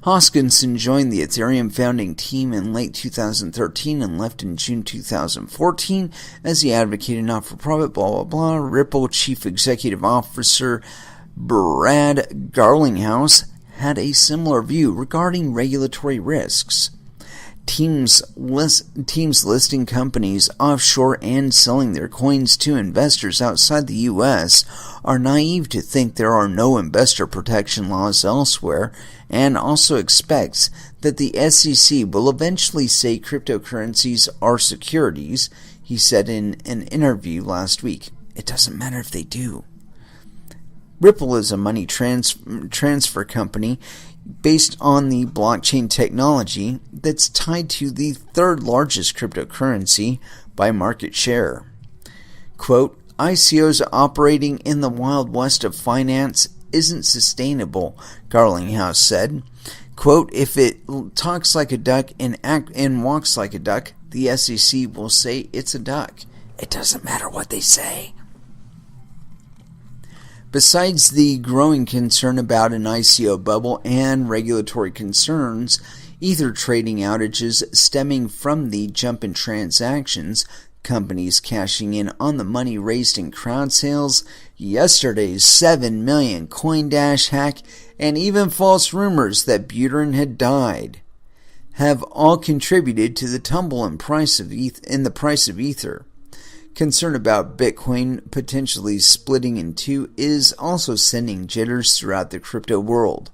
Hoskinson joined the Ethereum founding team in late 2013 and left in June 2014 as he advocated not-for-profit, blah, blah, blah. Ripple Chief Executive Officer Brad Garlinghouse had a similar view regarding regulatory risks. Teams listing companies offshore and selling their coins to investors outside the U.S. are naive to think there are no investor protection laws elsewhere, and also expects that the SEC will eventually say cryptocurrencies are securities, he said in an interview last week. It doesn't matter if they do. Ripple is a money transfer company based on the blockchain technology that's tied to the third largest cryptocurrency by market share. Quote, ICOs operating in the Wild West of finance isn't sustainable, Garlinghouse said. Quote, if it talks like a duck and walks like a duck, the SEC will say it's a duck. It doesn't matter what they say. Besides the growing concern about an ICO bubble and regulatory concerns, Ether trading outages stemming from the jump in transactions, companies cashing in on the money raised in crowd sales, yesterday's 7 million DAOHack, and even false rumors that Buterin had died, have all contributed to the tumble in the price of Ether. Concern about Bitcoin potentially splitting in two is also sending jitters throughout the crypto world.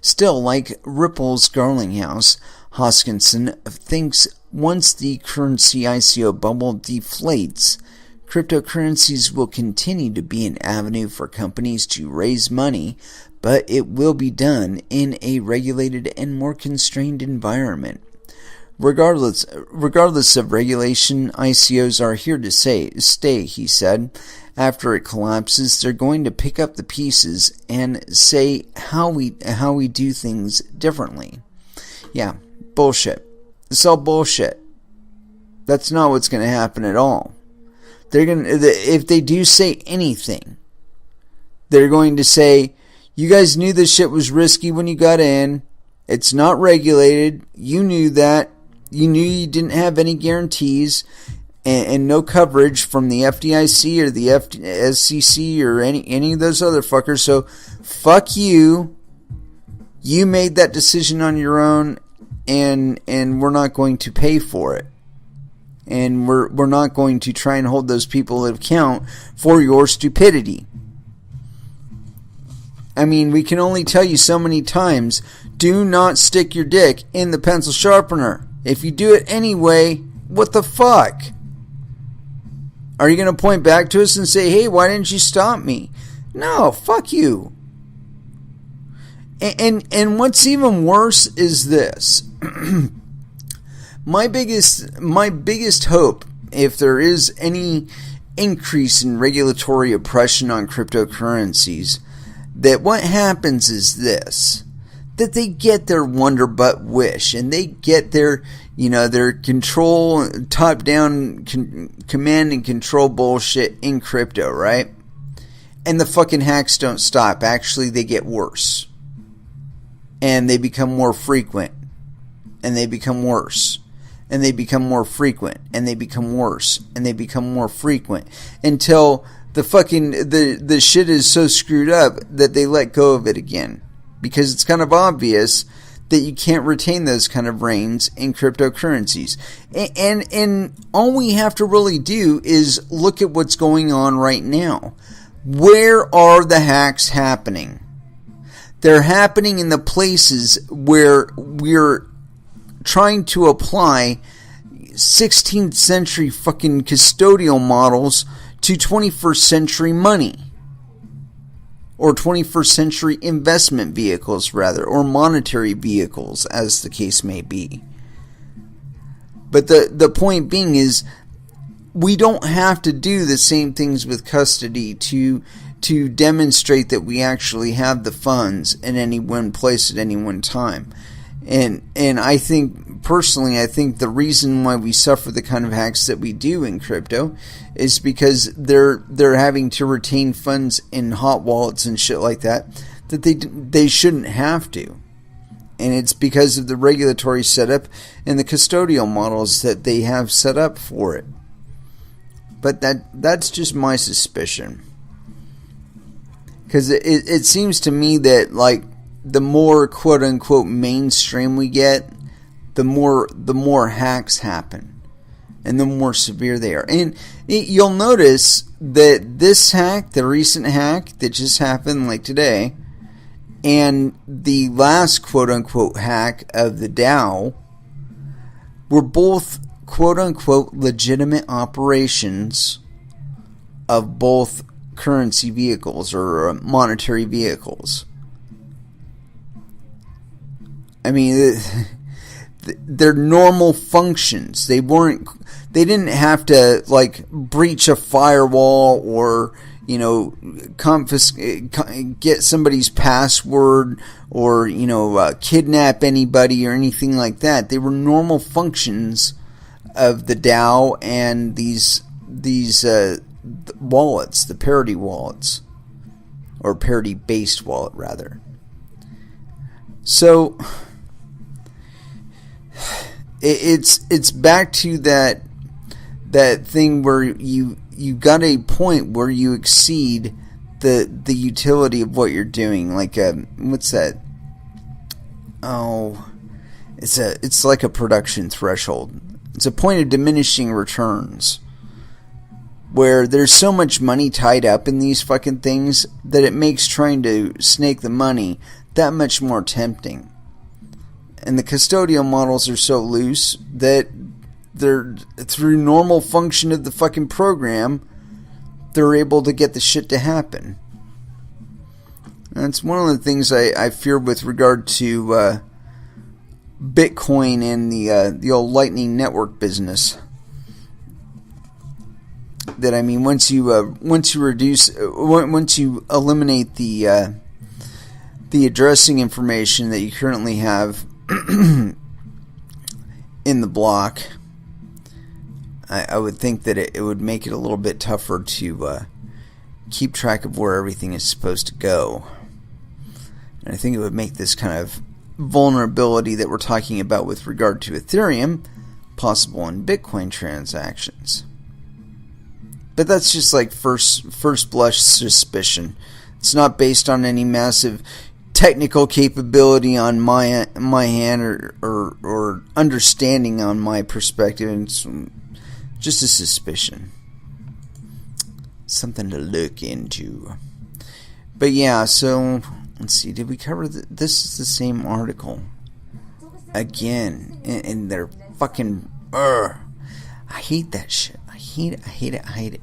Still, like Ripple's Garlinghouse, Hoskinson thinks once the currency ICO bubble deflates, cryptocurrencies will continue to be an avenue for companies to raise money, but it will be done in a regulated and more constrained environment. Regardless of regulation, ICOs are here to stay, he said. After it collapses, they're going to pick up the pieces and say how we do things differently. Yeah, bullshit. It's all bullshit. That's not what's going to happen at all. If they do say anything, they're going to say, you guys knew this shit was risky when you got in. It's not regulated. You knew that. You knew you didn't have any guarantees and no coverage from the FDIC or the SEC or any of those other fuckers. So, fuck you. You made that decision on your own, and we're not going to pay for it. And we're not going to try and hold those people to account for your stupidity. I mean, we can only tell you so many times, do not stick your dick in the pencil sharpener. If you do it anyway, what the fuck? Are you going to point back to us and say, hey, why didn't you stop me? No, fuck you. And what's even worse is this. My biggest hope, if there is any increase in regulatory oppression on cryptocurrencies, that what happens is this, that they get their wonder butt wish and they get their control, top-down command and control bullshit in crypto, right? And the fucking hacks don't stop. Actually, they get worse. And they become more frequent. And they become worse. And they become more frequent. And they become worse. And they become more frequent. Until the shit is so screwed up that they let go of it again. Because it's kind of obvious that you can't retain those kind of reins in cryptocurrencies. And all we have to really do is look at what's going on right now. Where are the hacks happening? They're happening in the places where we're trying to apply 16th century fucking custodial models to 21st century money. Or 21st century investment vehicles, rather, or monetary vehicles, as the case may be. But the point being is, we don't have to do the same things with custody to demonstrate that we actually have the funds in any one place at any one time. And I think, personally, the reason why we suffer the kind of hacks that we do in crypto is because they're having to retain funds in hot wallets and shit like that they shouldn't have to. And it's because of the regulatory setup and the custodial models that they have set up for it. But that's just my suspicion. Because it seems to me that, like, the more quote-unquote mainstream we get, the more hacks happen. And the more severe they are. And you'll notice that this hack, the recent hack that just happened like today, and the last quote-unquote hack of the DAO were both quote-unquote legitimate operations of both currency vehicles or monetary vehicles. I mean, they're normal functions. They didn't have to like breach a firewall or, you know, get somebody's password or, you know, kidnap anybody or anything like that. They were normal functions of the DAO and these wallets, the Parity wallets, or Parity-based wallet rather. So it's back to that thing where you got a point where you exceed the utility of what you're doing. Like what's that? Oh, it's like a production threshold. It's a point of diminishing returns, where there's so much money tied up in these fucking things that it makes trying to snake the money that much more tempting. And the custodial models are so loose that they're, through normal function of the fucking program, they're able to get the shit to happen. And it's one of the things I fear with regard to Bitcoin and the old Lightning Network business. That, I mean, once you eliminate the addressing information that you currently have in the block, I would think that it would make it a little bit tougher to keep track of where everything is supposed to go. And I think it would make this kind of vulnerability that we're talking about with regard to Ethereum possible in Bitcoin transactions. But that's just like first blush suspicion. It's not based on any massive technical capability on my hand or understanding on my perspective. It's just a suspicion. Something to look into. But yeah, so let's see. Did we cover this? Is the same article again? And they're fucking. I hate that shit. I hate it.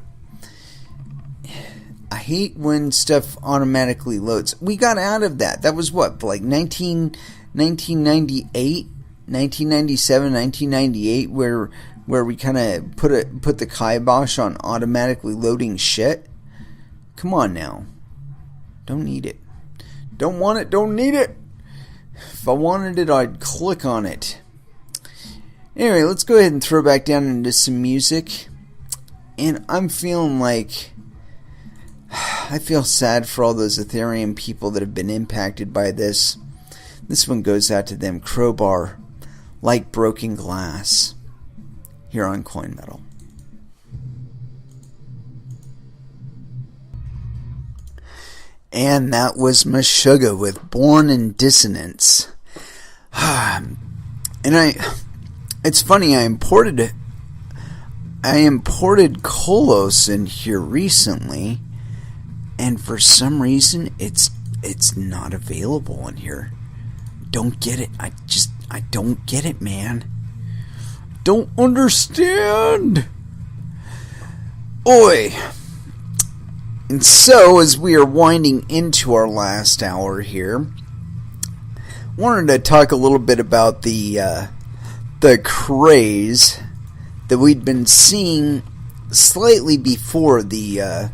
I hate when stuff automatically loads. We got out of that. That was what, like 1998, 1997, 1998, where we kind of put the kibosh on automatically loading shit. Come on now. Don't need it. Don't want it. Don't need it. If I wanted it, I'd click on it. Anyway, let's go ahead and throw back down into some music. And I'm feeling like, I feel sad for all those Ethereum people that have been impacted by this. This one goes out to them. Crowbar, like broken glass, here on Coin Metal. And that was Meshuggah with Born in Dissonance. And it's funny, I imported Kolos in here recently, and for some reason it's not available in here. Don't get it. I don't get it, man. Don't understand. Oi. And so, as we are winding into our last hour here, wanted to talk a little bit about the craze that we'd been seeing slightly before the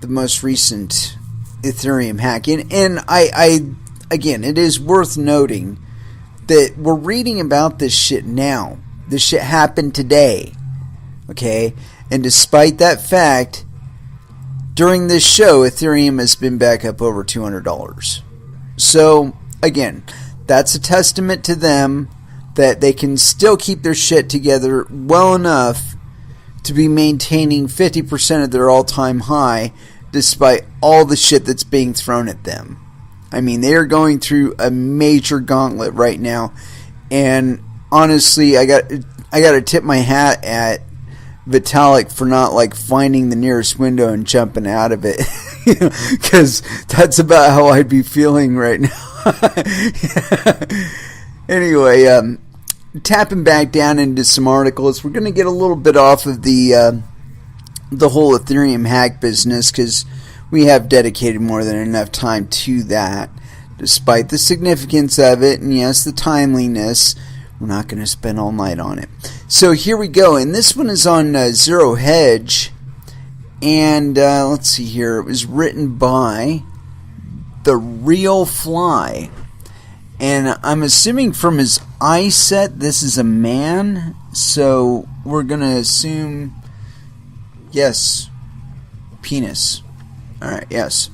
most recent Ethereum hack. And I again, it is worth noting that we're reading about this shit now. This shit happened today. Okay? And despite that fact, during this show, Ethereum has been back up over $200. So, again, that's a testament to them that they can still keep their shit together well enough to be maintaining 50% of their all-time high despite all the shit that's being thrown at them. I mean, they are going through a major gauntlet right now, and honestly, I got to tip my hat at Vitalik for not like finding the nearest window and jumping out of it, because that's about how I'd be feeling right now. Anyway, tapping back down into some articles, we're going to get a little bit off of the whole Ethereum hack business, because we have dedicated more than enough time to that. Despite the significance of it, and yes, the timeliness, we're not going to spend all night on it. So here we go, and this one is on Zero Hedge, and let's see here. It was written by The Real Fly, and I'm assuming from his eye set this is a man, so we're going to assume, yes, penis. Alright, yes.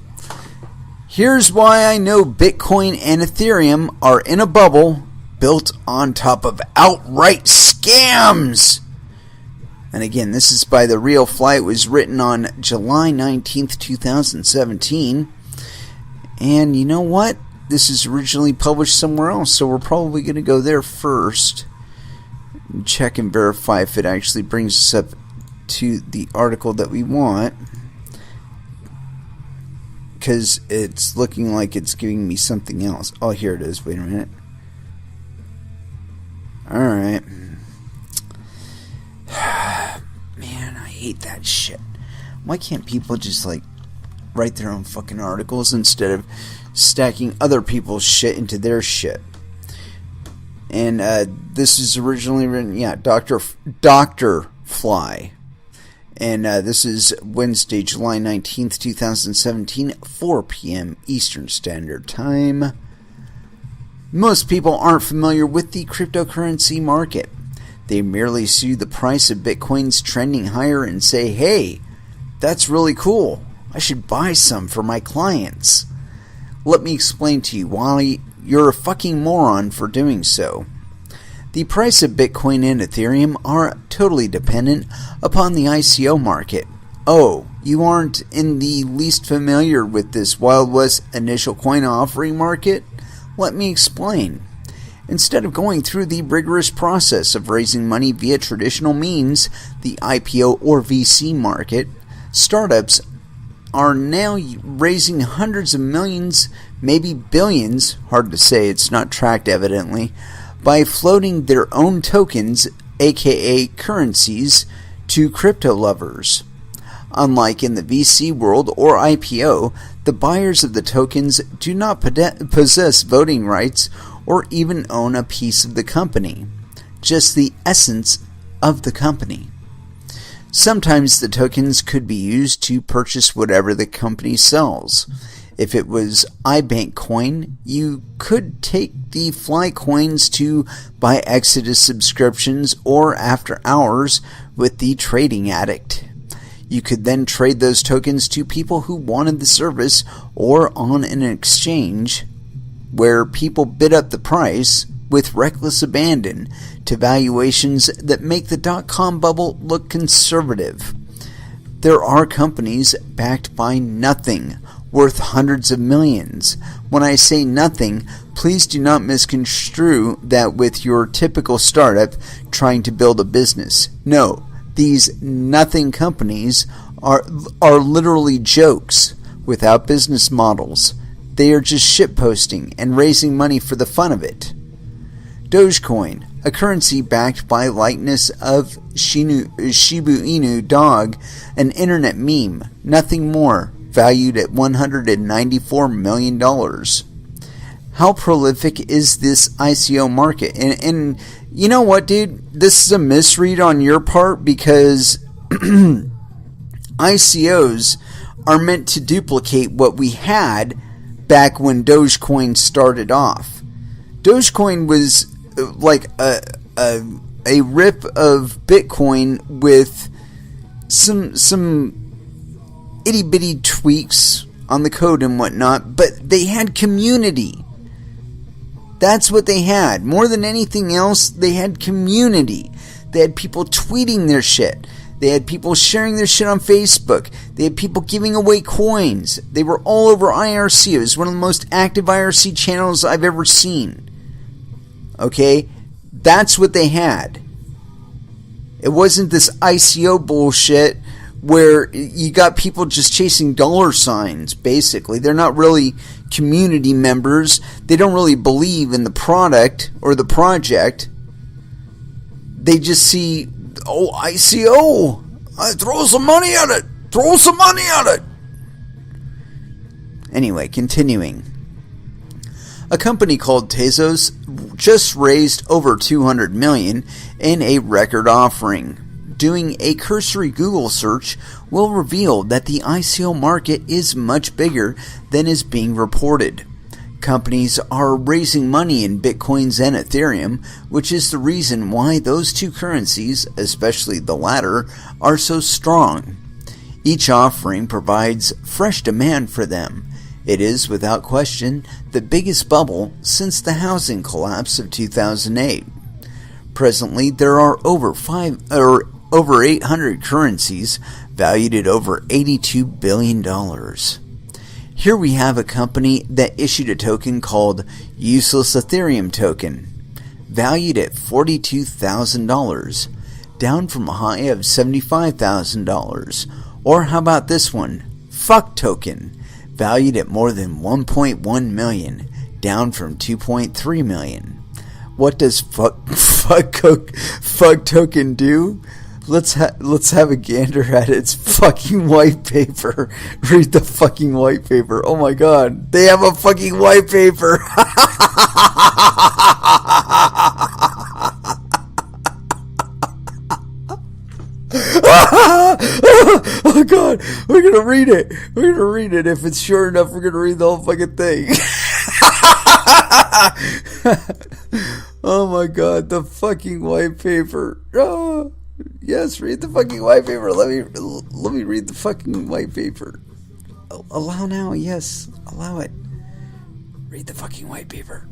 Here's why I know Bitcoin and Ethereum are in a bubble built on top of outright scams. And again, this is by The Real Fly. It was written on July 19th, 2017. And you know what? This is originally published somewhere else, so we're probably going to go there first. Check and verify if it actually brings us up to the article that we want. Because it's looking like it's giving me something else. Oh, here it is. Wait a minute. Alright. Man, I hate that shit. Why can't people just, like, write their own fucking articles instead of stacking other people's shit into their shit? And this is originally written, yeah, Dr. Fly. And this is Wednesday, July 19th, 2017, 4 p.m. Eastern Standard Time. Most people aren't familiar with the cryptocurrency market. They merely see the price of Bitcoins trending higher and say, hey, that's really cool. I should buy some for my clients. Let me explain to you why you're a fucking moron for doing so. The price of Bitcoin and Ethereum are totally dependent upon the ICO market. Oh, you aren't in the least familiar with this Wild West initial coin offering market? Let me explain. Instead of going through the rigorous process of raising money via traditional means, the IPO or VC market, startups are now raising hundreds of millions, maybe billions, hard to say, it's not tracked evidently, by floating their own tokens, aka currencies, to crypto lovers. Unlike in the VC world or IPO, the buyers of the tokens do not possess voting rights or even own a piece of the company, just the essence of the company. Sometimes the tokens could be used to purchase whatever the company sells. If it was iBank coin, you could take the Fly coins to buy Exodus subscriptions or after hours with the trading addict. You could then trade those tokens to people who wanted the service or on an exchange where people bid up the price with reckless abandon to valuations that make the dot-com bubble look conservative. There are companies backed by nothing, worth hundreds of millions. When I say nothing, please do not misconstrue that with your typical startup trying to build a business. No, these nothing companies are literally jokes without business models. They are just shitposting and raising money for the fun of it. Dogecoin, a currency backed by likeness of Shibu Inu dog, an internet meme, nothing more, valued at $194 million. How prolific is this ICO market? And you know what, dude? This is a misread on your part because ICOs are meant to duplicate what we had back when Dogecoin started off. Dogecoin was like a rip of Bitcoin with some itty bitty tweaks on the code and whatnot, but they had community. That's what they had. More than anything else, they had community. They had people tweeting their shit. They had people sharing their shit on Facebook. They had people giving away coins. They were all over IRC. It was one of the most active IRC channels I've ever seen. Okay? That's what they had. It wasn't this ICO bullshit where you got people just chasing dollar signs, basically. They're not really community members. They don't really believe in the product or the project. They just see, oh, ICO, throw some money at it. Throw some money at it. Anyway, continuing. A company called Tezos just raised over $200 million in a record offering. Doing a cursory Google search will reveal that the ICO market is much bigger than is being reported. Companies are raising money in Bitcoins and Ethereum, which is the reason why those two currencies, especially the latter, are so strong. Each offering provides fresh demand for them. It is, without question, the biggest bubble since the housing collapse of 2008. Presently, there are over 800 currencies valued at over $82 billion. Here we have a company that issued a token called Useless Ethereum Token, valued at $42,000, down from a high of $75,000. Or how about this one, Fuck Token, valued at more than $1.1 million, down from $2.3 million. What does Fuck Token do? Let's have a gander at its fucking white paper. Read the fucking white paper. Oh my god, they have a fucking white paper. Oh god, we're gonna read it. We're gonna read it. If it's short enough, we're gonna read the whole fucking thing. Oh my god, the fucking white paper. Oh, yes, read the fucking white paper. Let me read the fucking white paper. Allow now, yes, allow it. Read the fucking white paper.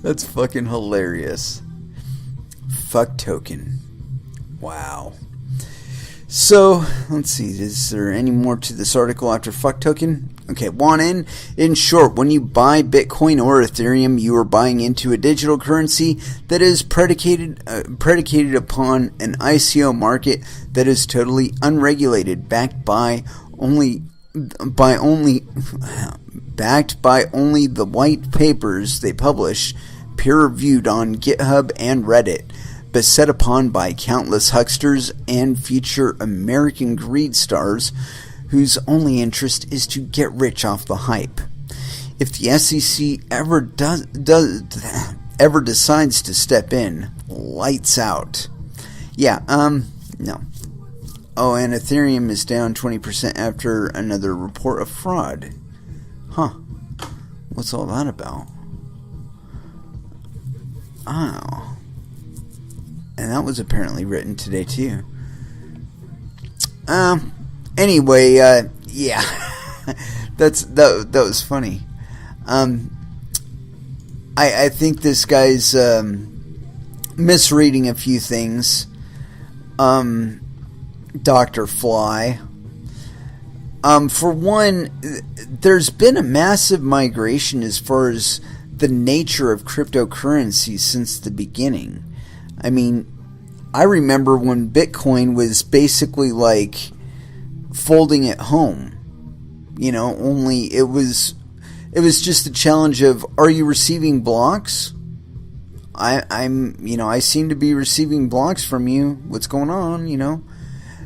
That's fucking hilarious. Fuck Token. Wow. So, let's see, is there any more to this article after Fuck Token? Okay, in short, when you buy Bitcoin or Ethereum, you are buying into a digital currency that is predicated upon an ICO market that is totally unregulated, backed by only the white papers they publish, peer-reviewed on GitHub and Reddit, beset upon by countless hucksters and future American greed stars whose only interest is to get rich off the hype. If the SEC ever decides to step in, lights out. Yeah, no. Oh, and Ethereum is down 20% after another report of fraud. Huh. What's all that about? Oh. And that was apparently written today too. Anyway, yeah. that was funny. I think this guy's misreading a few things. Dr. Fly. For one, there's been a massive migration as far as the nature of cryptocurrency since the beginning. I mean, I remember when Bitcoin was basically like folding at home. You know, only it was just a challenge of, are you receiving blocks? I seem to be receiving blocks from you. What's going on, you know?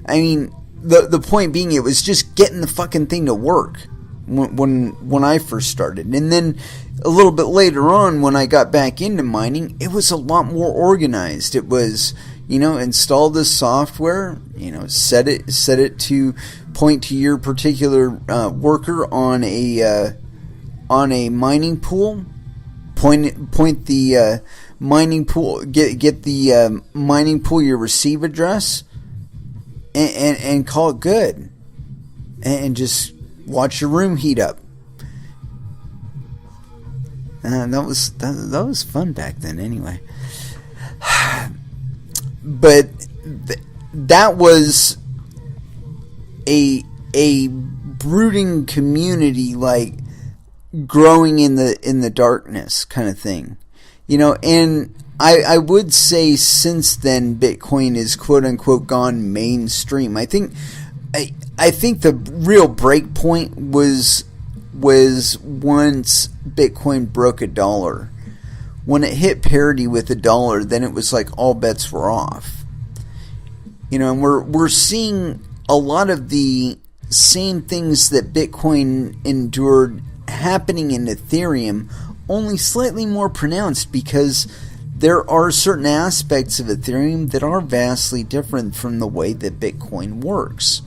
I mean, the point being, it was just getting the fucking thing to work when I first started. And then a little bit later on, when I got back into mining, it was a lot more organized. It was, install this software, set it to point to your particular worker on a mining pool, point the mining pool, get the mining pool your receive address, and call it good, and just watch your room heat up. That was fun back then, anyway. But that was a brooding community, like growing in the darkness kind of thing, And I would say since then Bitcoin is quote unquote gone mainstream. I think the real break point was once Bitcoin broke $1. When it hit parity with $1, then it was like all bets were off. And we're seeing a lot of the same things that Bitcoin endured happening in Ethereum, only slightly more pronounced, because there are certain aspects of Ethereum that are vastly different from the way that Bitcoin works.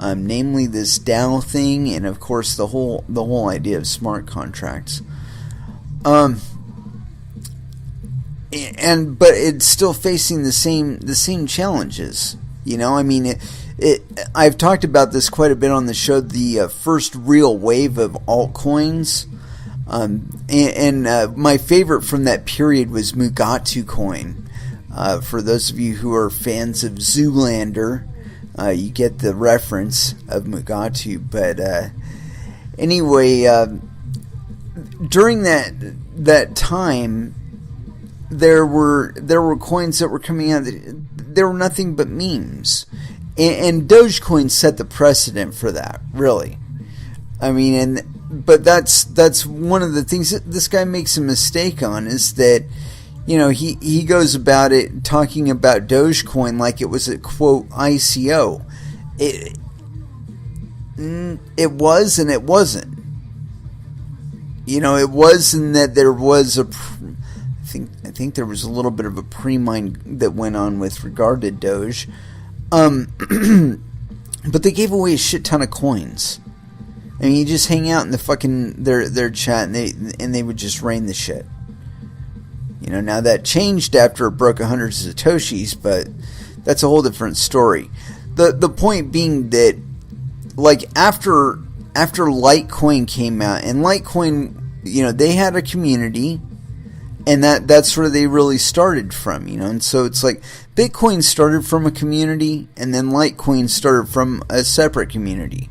Namely this DAO thing, and of course the whole idea of smart contracts. But it's still facing the same challenges. You know, I mean, I've talked about this quite a bit on the show. The first real wave of altcoins. My favorite from that period was Mugatu coin. For those of you who are fans of Zoolander, you get the reference of Mugatu. But anyway, during that time, there were coins that were coming out that they were nothing but memes, and Dogecoin set the precedent for that. Really, I mean, but that's one of the things that this guy makes a mistake on, is that, you know, he goes about it talking about Dogecoin like it was a quote ICO. It was and it wasn't. You know, it was in that there was I think there was a little bit of a pre-mine that went on with regard to Doge, but they gave away a shit ton of coins. I mean, you just hang out in the fucking their chat, and they would just rain the shit. You know, now that changed after it broke 100 satoshis, but that's a whole different story. The point being that, like, after Litecoin came out, and Litecoin, you know, they had a community, and that's where they really started from, you know. And so it's like Bitcoin started from a community, and then Litecoin started from a separate community.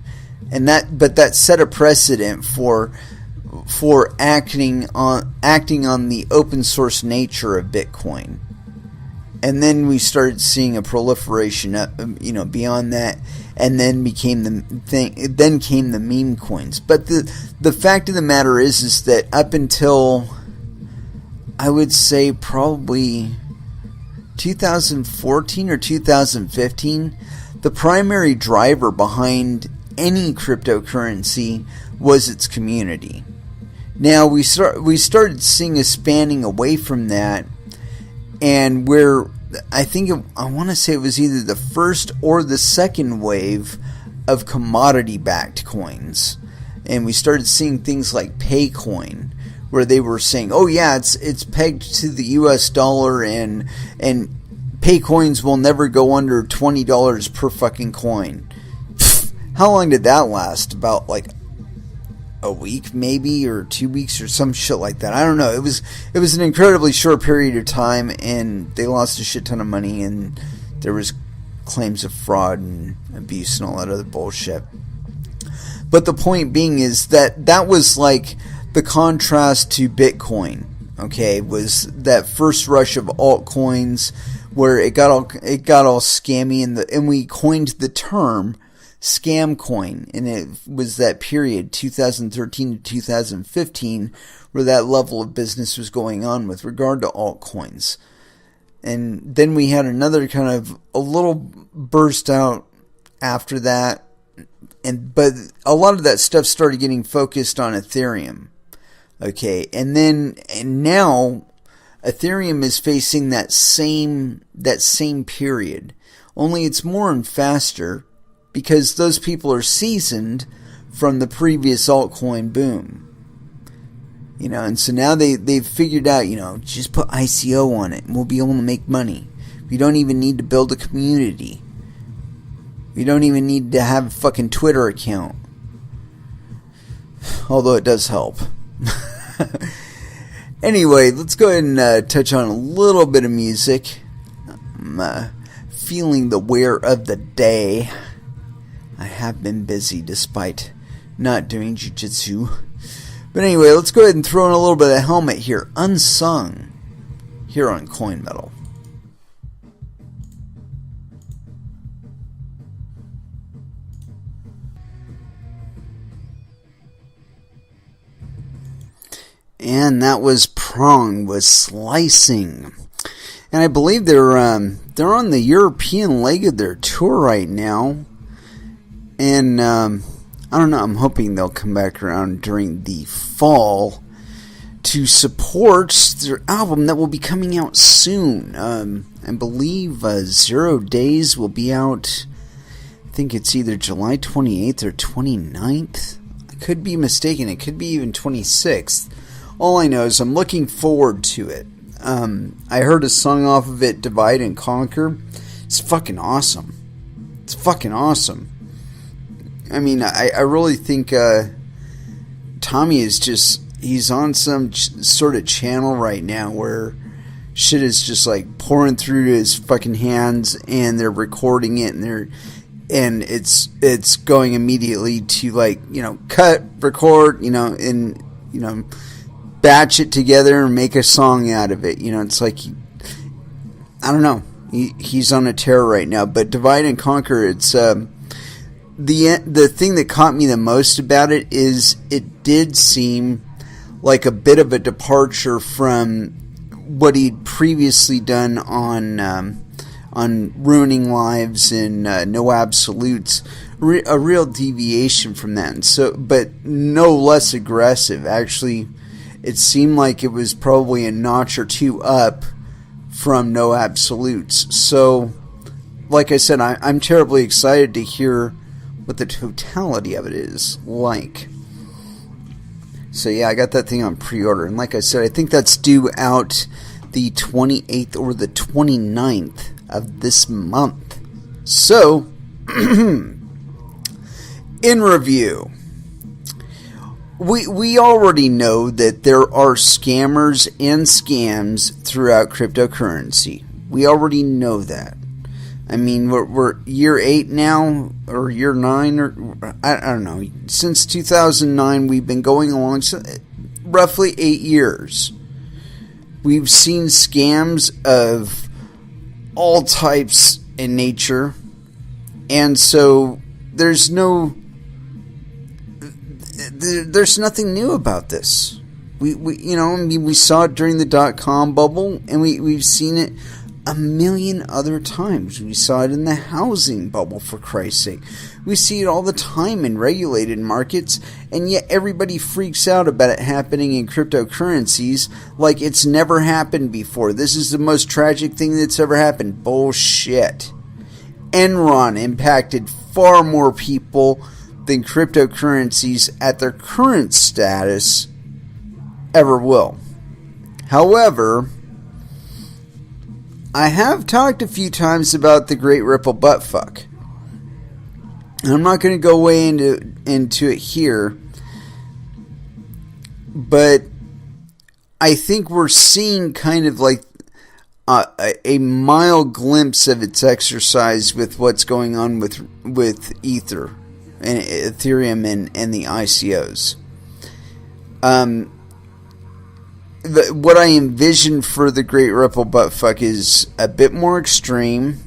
And that set a precedent for acting on the open source nature of Bitcoin. And then we started seeing a proliferation, you know, beyond that, and then came the meme coins. But the fact of the matter is that up until, I would say, probably 2014 or 2015, the primary driver behind any cryptocurrency was its community. Now we started seeing a spanning away from that, and where I want to say it was either the first or the second wave of commodity-backed coins, and we started seeing things like Paycoin, where they were saying, "Oh yeah, it's pegged to the U.S. dollar, and Paycoins will never go under $20 per fucking coin." How long did that last? About like a week, maybe, or 2 weeks, or some shit like that. I don't know. It was an incredibly short period of time, and they lost a shit ton of money, and there was claims of fraud and abuse and all that other bullshit. But the point being is that was like the contrast to Bitcoin. Okay, was that first rush of altcoins where it got all scammy, and we coined the term scam coin, and it was that period 2013 to 2015 where that level of business was going on with regard to altcoins. And then we had another kind of a little burst out after that, but a lot of that stuff started getting focused on Ethereum. Okay, and now Ethereum is facing that same period, only it's more and faster, because those people are seasoned from the previous altcoin boom. You know, and so now they've figured out, you know, just put ICO on it and we'll be able to make money. We don't even need to build a community. We don't even need to have a fucking Twitter account. Although it does help. Anyway, let's go ahead and touch on a little bit of music. I'm feeling the wear of the day. I have been busy despite not doing jiu-jitsu. But anyway, let's go ahead and throw in a little bit of Helmet here. Unsung. Here on Coin Metal. And that was Prong with Slicing. And I believe they're on the European leg of their tour right now. And I don't know, I'm hoping they'll come back around during the fall to support their album that will be coming out soon. I believe 0 Days will be out, I think it's either July 28th or 29th. I could be mistaken, it could be even 26th. All I know is I'm looking forward to it. I heard a song off of it, Divide and Conquer. It's fucking awesome. It's fucking awesome. I mean, I really think Tommy is just, he's on some sort of channel right now where shit is just like pouring through his fucking hands, and they're recording it, and it's going immediately to, like, you know, cut, record, you know, and, you know, batch it together and make a song out of it. You know, it's like, I don't know, he's on a tear right now. But Divide and Conquer, it's the thing that caught me the most about it is it did seem like a bit of a departure from what he'd previously done on Ruining Lives and No Absolutes, a real deviation from that. And so, but no less aggressive. Actually, it seemed like it was probably a notch or two up from No Absolutes. So, like I said, I'm terribly excited to hear what the totality of it is like. So yeah, I got that thing on pre-order, and like I said, I think that's due out the 28th or the 29th of this month. So, in review, we already know that there are scammers and scams throughout cryptocurrency. We already know that. I mean, we're year 8 now, or year 9, or I don't know. Since 2009, we've been going along, so roughly 8 years. We've seen scams of all types in nature, and so there's nothing new about this. We saw it during the .com bubble, and we've seen it a million other times. We saw it in the housing bubble, for Christ's sake. We see it all the time in regulated markets, and yet everybody freaks out about it happening in cryptocurrencies like it's never happened before. This is the most tragic thing that's ever happened. Bullshit. Enron impacted far more people than cryptocurrencies at their current status ever will. However, I have talked a few times about the Great Ripple Buttfuck. I'm not going to go way into it here, but I think we're seeing kind of like a mild glimpse of its exercise with what's going on with Ether and Ethereum and the ICOs. What I envision for the Great Ripple Buttfuck is a bit more extreme.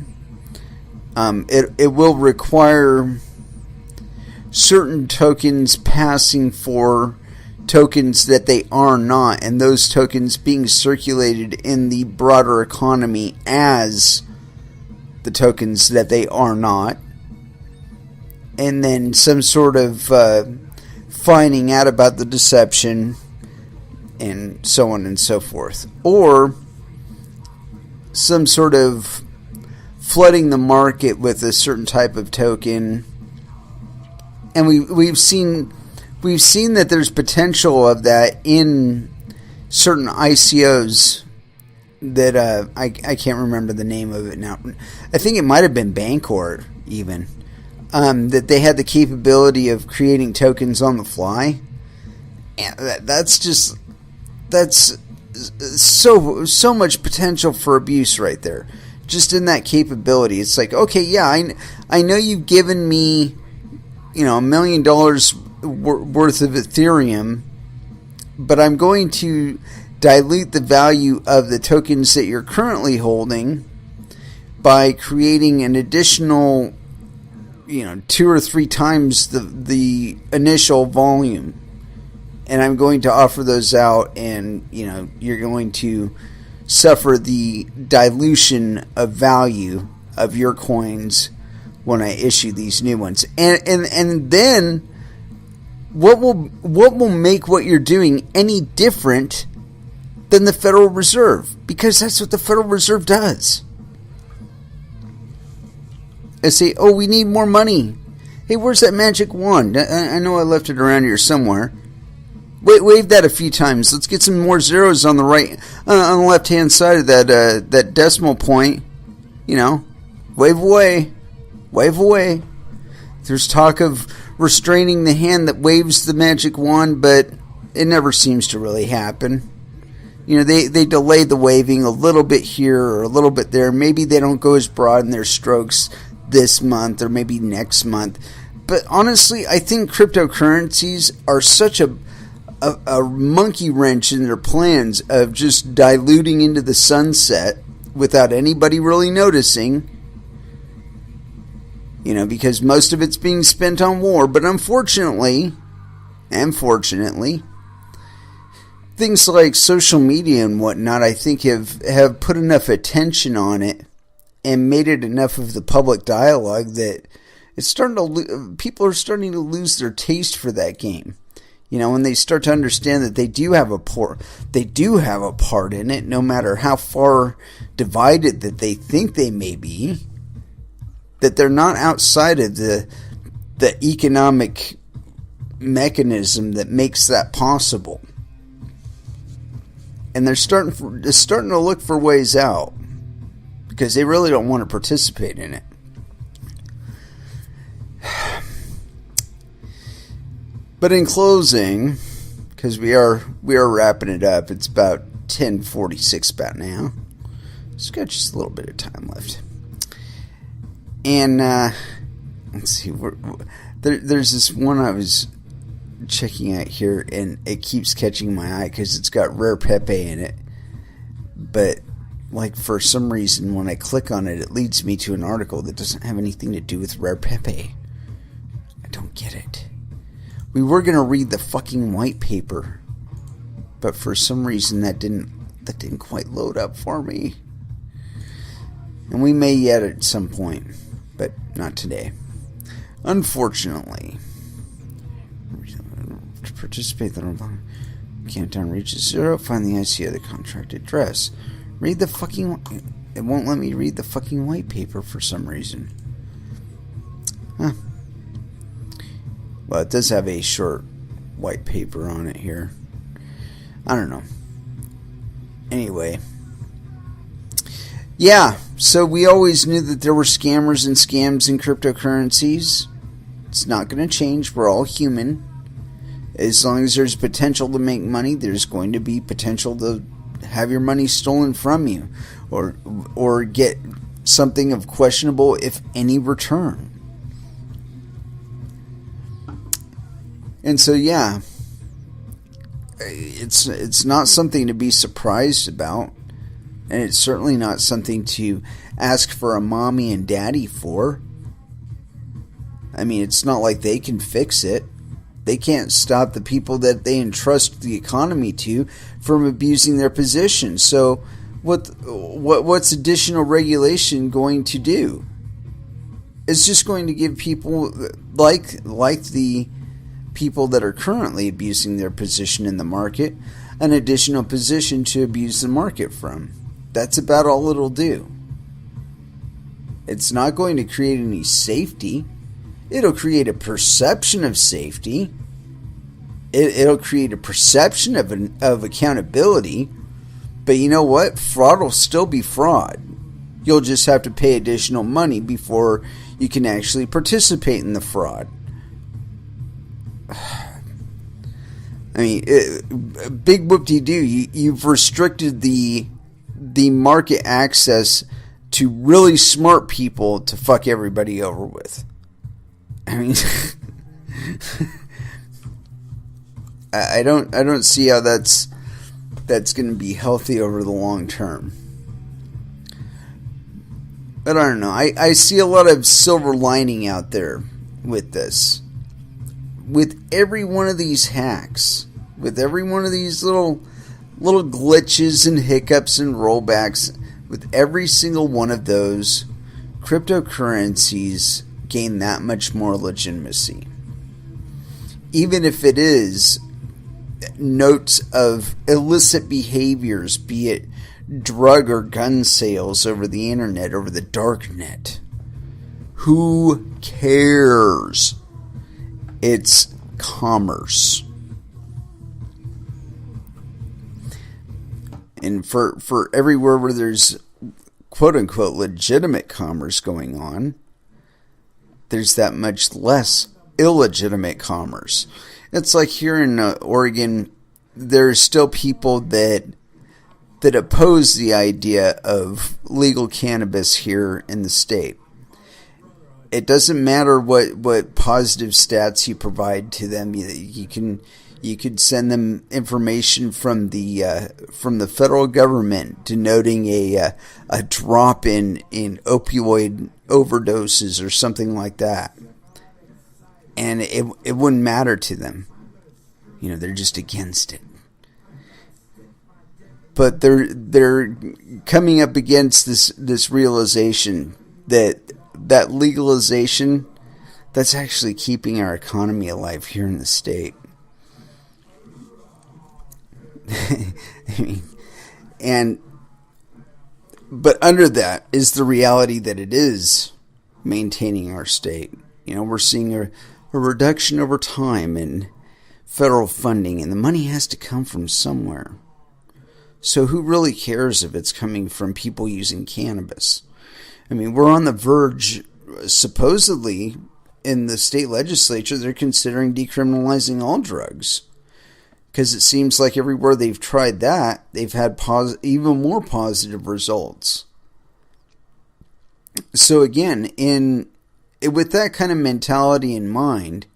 It will require certain tokens passing for tokens that they are not, and those tokens being circulated in the broader economy as the tokens that they are not, and then some sort of finding out about the deception, and so on and so forth. Or some sort of flooding the market with a certain type of token. And we've seen that there's potential of that in certain ICOs that I can't remember the name of it now. I think it might have been Bancor even. That they had the capability of creating tokens on the fly. And that's so much potential for abuse right there. Just in that capability. It's like, okay, yeah, I know you've given me, $1 million worth of Ethereum, but I'm going to dilute the value of the tokens that you're currently holding by creating an additional, 2 or 3 times the initial volume. And I'm going to offer those out, and, you're going to suffer the dilution of value of your coins when I issue these new ones. And then what will make what you're doing any different than the Federal Reserve? Because that's what the Federal Reserve does. They say, oh, we need more money. Hey, where's that magic wand? I know I left it around here somewhere. Wave that a few times. Let's get some more zeros on the right, on the left-hand side of that decimal point. You know, wave away. Wave away. There's talk of restraining the hand that waves the magic wand, but it never seems to really happen. You know, they delay the waving a little bit here or a little bit there. Maybe they don't go as broad in their strokes this month or maybe next month. But honestly, I think cryptocurrencies are such a monkey wrench in their plans of just diluting into the sunset without anybody really noticing. You know, because most of it's being spent on war. But unfortunately, things like social media and whatnot, I think have put enough attention on it and made it enough of the public dialogue that it's starting to people are starting to lose their taste for that game. You know, when they start to understand that they do have a part in it, no matter how far divided that they think they may be, that they're not outside of the economic mechanism that makes that possible. And they're starting to look for ways out because they really don't want to participate in it. But in closing, because we are wrapping it up, it's about 10:46 about now. Just got just a little bit of time left. And let's see, there's this one I was checking out here, and it keeps catching my eye because it's got rare Pepe in it. But like for some reason, when I click on it, it leads me to an article that doesn't have anything to do with rare Pepe. I don't get it. We were going to read the fucking white paper, but for some reason that didn't quite load up for me. And we may yet at some point, but not today. Unfortunately. To participate in the countdown reaches 0, find the ICO of the contract address. Read the fucking... It won't let me read the fucking white paper for some reason. Huh. Well, it does have a short white paper on it here. I don't know. Anyway. Yeah, so we always knew that there were scammers and scams in cryptocurrencies. It's not going to change. We're all human. As long as there's potential to make money, there's going to be potential to have your money stolen from you. Or get something of questionable, if any, return. And so, yeah, it's not something to be surprised about, and it's certainly not something to ask for a mommy and daddy for. I mean, it's not like they can fix it. They can't stop the people that they entrust the economy to from abusing their position. So, what's additional regulation going to do? It's just going to give people like the people that are currently abusing their position in the market an additional position to abuse the market from. That's about all it'll do. It's not going to create any safety. It'll create a perception of safety. It'll create a perception of accountability. But you know what? Fraud will still be fraud. You'll just have to pay additional money before you can actually participate in the fraud. I mean, big whoop-de-doo. You've restricted the market access to really smart people to fuck everybody over with. I mean, I don't see how that's going to be healthy over the long term. But I don't know. I see a lot of silver lining out there with this. With every one of these hacks, with every one of these little glitches and hiccups and rollbacks, with every single one of those, cryptocurrencies gain that much more legitimacy. Even if it is notes of illicit behaviors, be it drug or gun sales over the internet, over the dark net. Who cares? It's commerce. And for everywhere where there's quote-unquote legitimate commerce going on, there's that much less illegitimate commerce. It's like here in Oregon, there's still people that oppose the idea of legal cannabis here in the state. It doesn't matter what positive stats you provide to them. You could send them information from the federal government denoting a drop in opioid overdoses or something like that, and it wouldn't matter to them. They're just against it. But they're coming up against this realization that legalization, that's actually keeping our economy alive here in the state. But under that is the reality that it is maintaining our state. We're seeing a reduction over time in federal funding, and the money has to come from somewhere. So who really cares if it's coming from people using cannabis? We're on the verge, supposedly, in the state legislature, they're considering decriminalizing all drugs. Because it seems like everywhere they've tried that, they've had even more positive results. So again, with that kind of mentality in mind,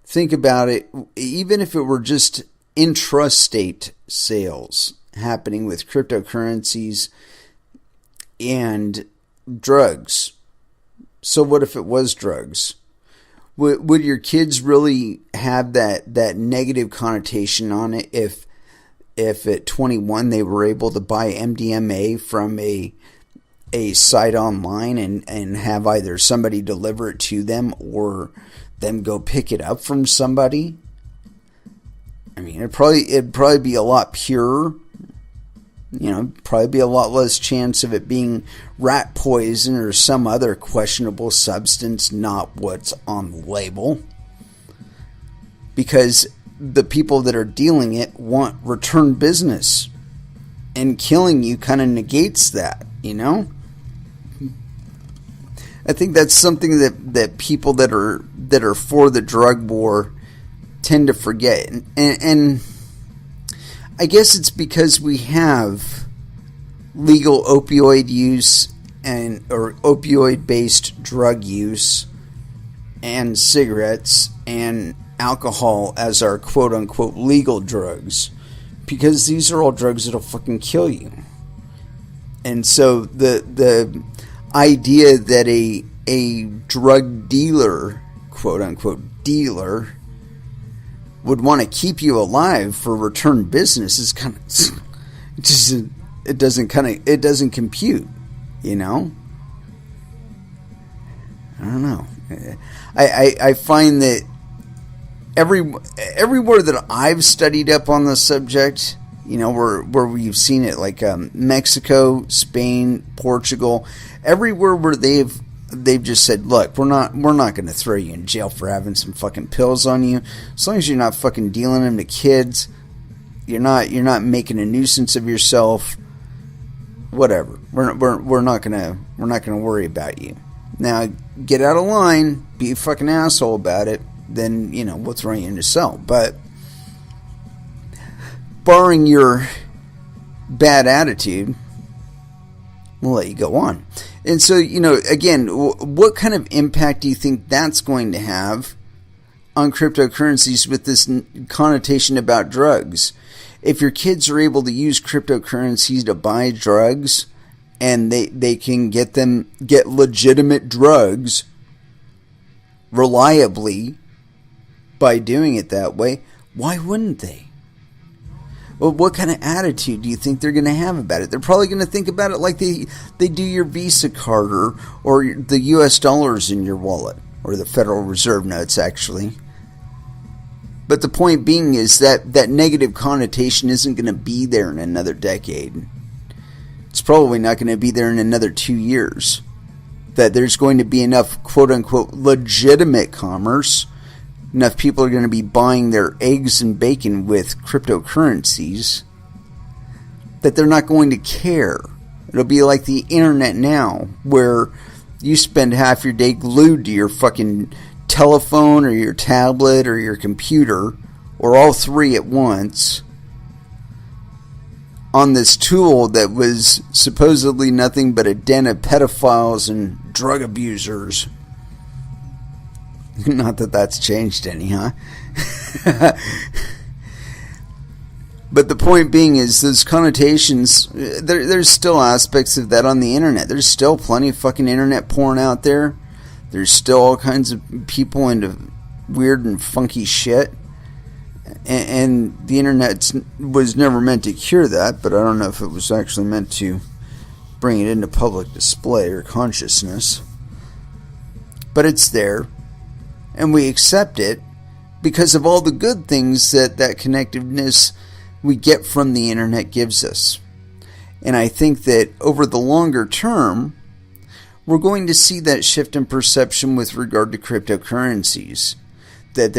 think about it, even if it were just intrastate sales happening with cryptocurrencies and drugs. So what if it was drugs? Would your kids really have that negative connotation on it if at 21 they were able to buy MDMA from a site online and have either somebody deliver it to them or them go pick it up from somebody? It'd probably be a lot purer. Probably be a lot less chance of it being rat poison or some other questionable substance, not what's on the label. Because the people that are dealing it want return business. And killing you kind of negates that, I think that's something that people that are for the drug war tend to forget. And I guess it's because we have legal opioid use or opioid-based drug use and cigarettes and alcohol as our quote-unquote legal drugs, because these are all drugs that'll fucking kill you. And so the idea that a drug dealer, quote-unquote dealer, would want to keep you alive for return business is kind of it doesn't compute, I don't know. I find that everywhere that I've studied up on the subject, where we've seen it, like Mexico, Spain, Portugal, everywhere where they've just said, look, we're not going to throw you in jail for having some fucking pills on you, as long as you're not fucking dealing them to kids, you're not making a nuisance of yourself, whatever. We're not gonna worry about you. Now get out of line, be a fucking asshole about it, then we'll throw you into cell. But barring your bad attitude, we'll let you go on. And so, again, what kind of impact do you think that's going to have on cryptocurrencies with this connotation about drugs? If your kids are able to use cryptocurrencies to buy drugs and they can get legitimate drugs reliably by doing it that way, why wouldn't they? Well, what kind of attitude do you think they're going to have about it? They're probably going to think about it like they do your Visa card or the US dollars in your wallet, or the Federal Reserve notes, actually. But the point being is that negative connotation isn't going to be there in another decade. It's probably not going to be there in another 2 years. That there's going to be enough quote-unquote legitimate commerce. Enough people are going to be buying their eggs and bacon with cryptocurrencies that they're not going to care. It'll be like the internet now, where you spend half your day glued to your fucking telephone or your tablet or your computer, or all three at once, on this tool that was supposedly nothing but a den of pedophiles and drug abusers. Not that that's changed any, huh? But the point being is those connotations, there's still aspects of that on the internet. There's still plenty of fucking internet porn out there. There's still all kinds of people into weird and funky shit. And the internet was never meant to cure that, but I don't know if it was actually meant to bring it into public display or consciousness. But it's there, and we accept it because of all the good things that connectiveness we get from the internet gives us. And I think that over the longer term, we're going to see that shift in perception with regard to cryptocurrencies. That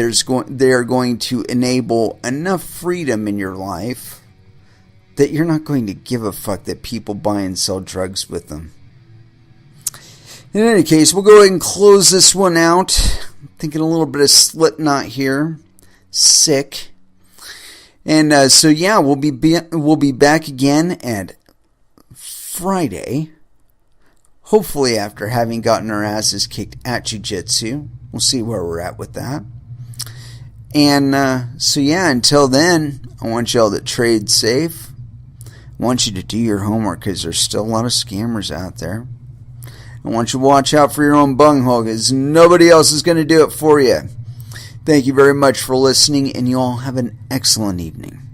they are going to enable enough freedom in your life that you're not going to give a fuck that people buy and sell drugs with them. In any case, we'll go ahead and close this one out. I'm thinking a little bit of Slipknot here. Sick. And so yeah, we'll be back again at Friday. Hopefully after having gotten our asses kicked at Jiu-Jitsu. We'll see where we're at with that. And so yeah, until then, I want y'all to trade safe. I want you to do your homework because there's still a lot of scammers out there. I want you to watch out for your own bunghole because nobody else is going to do it for you. Thank you very much for listening, and you all have an excellent evening.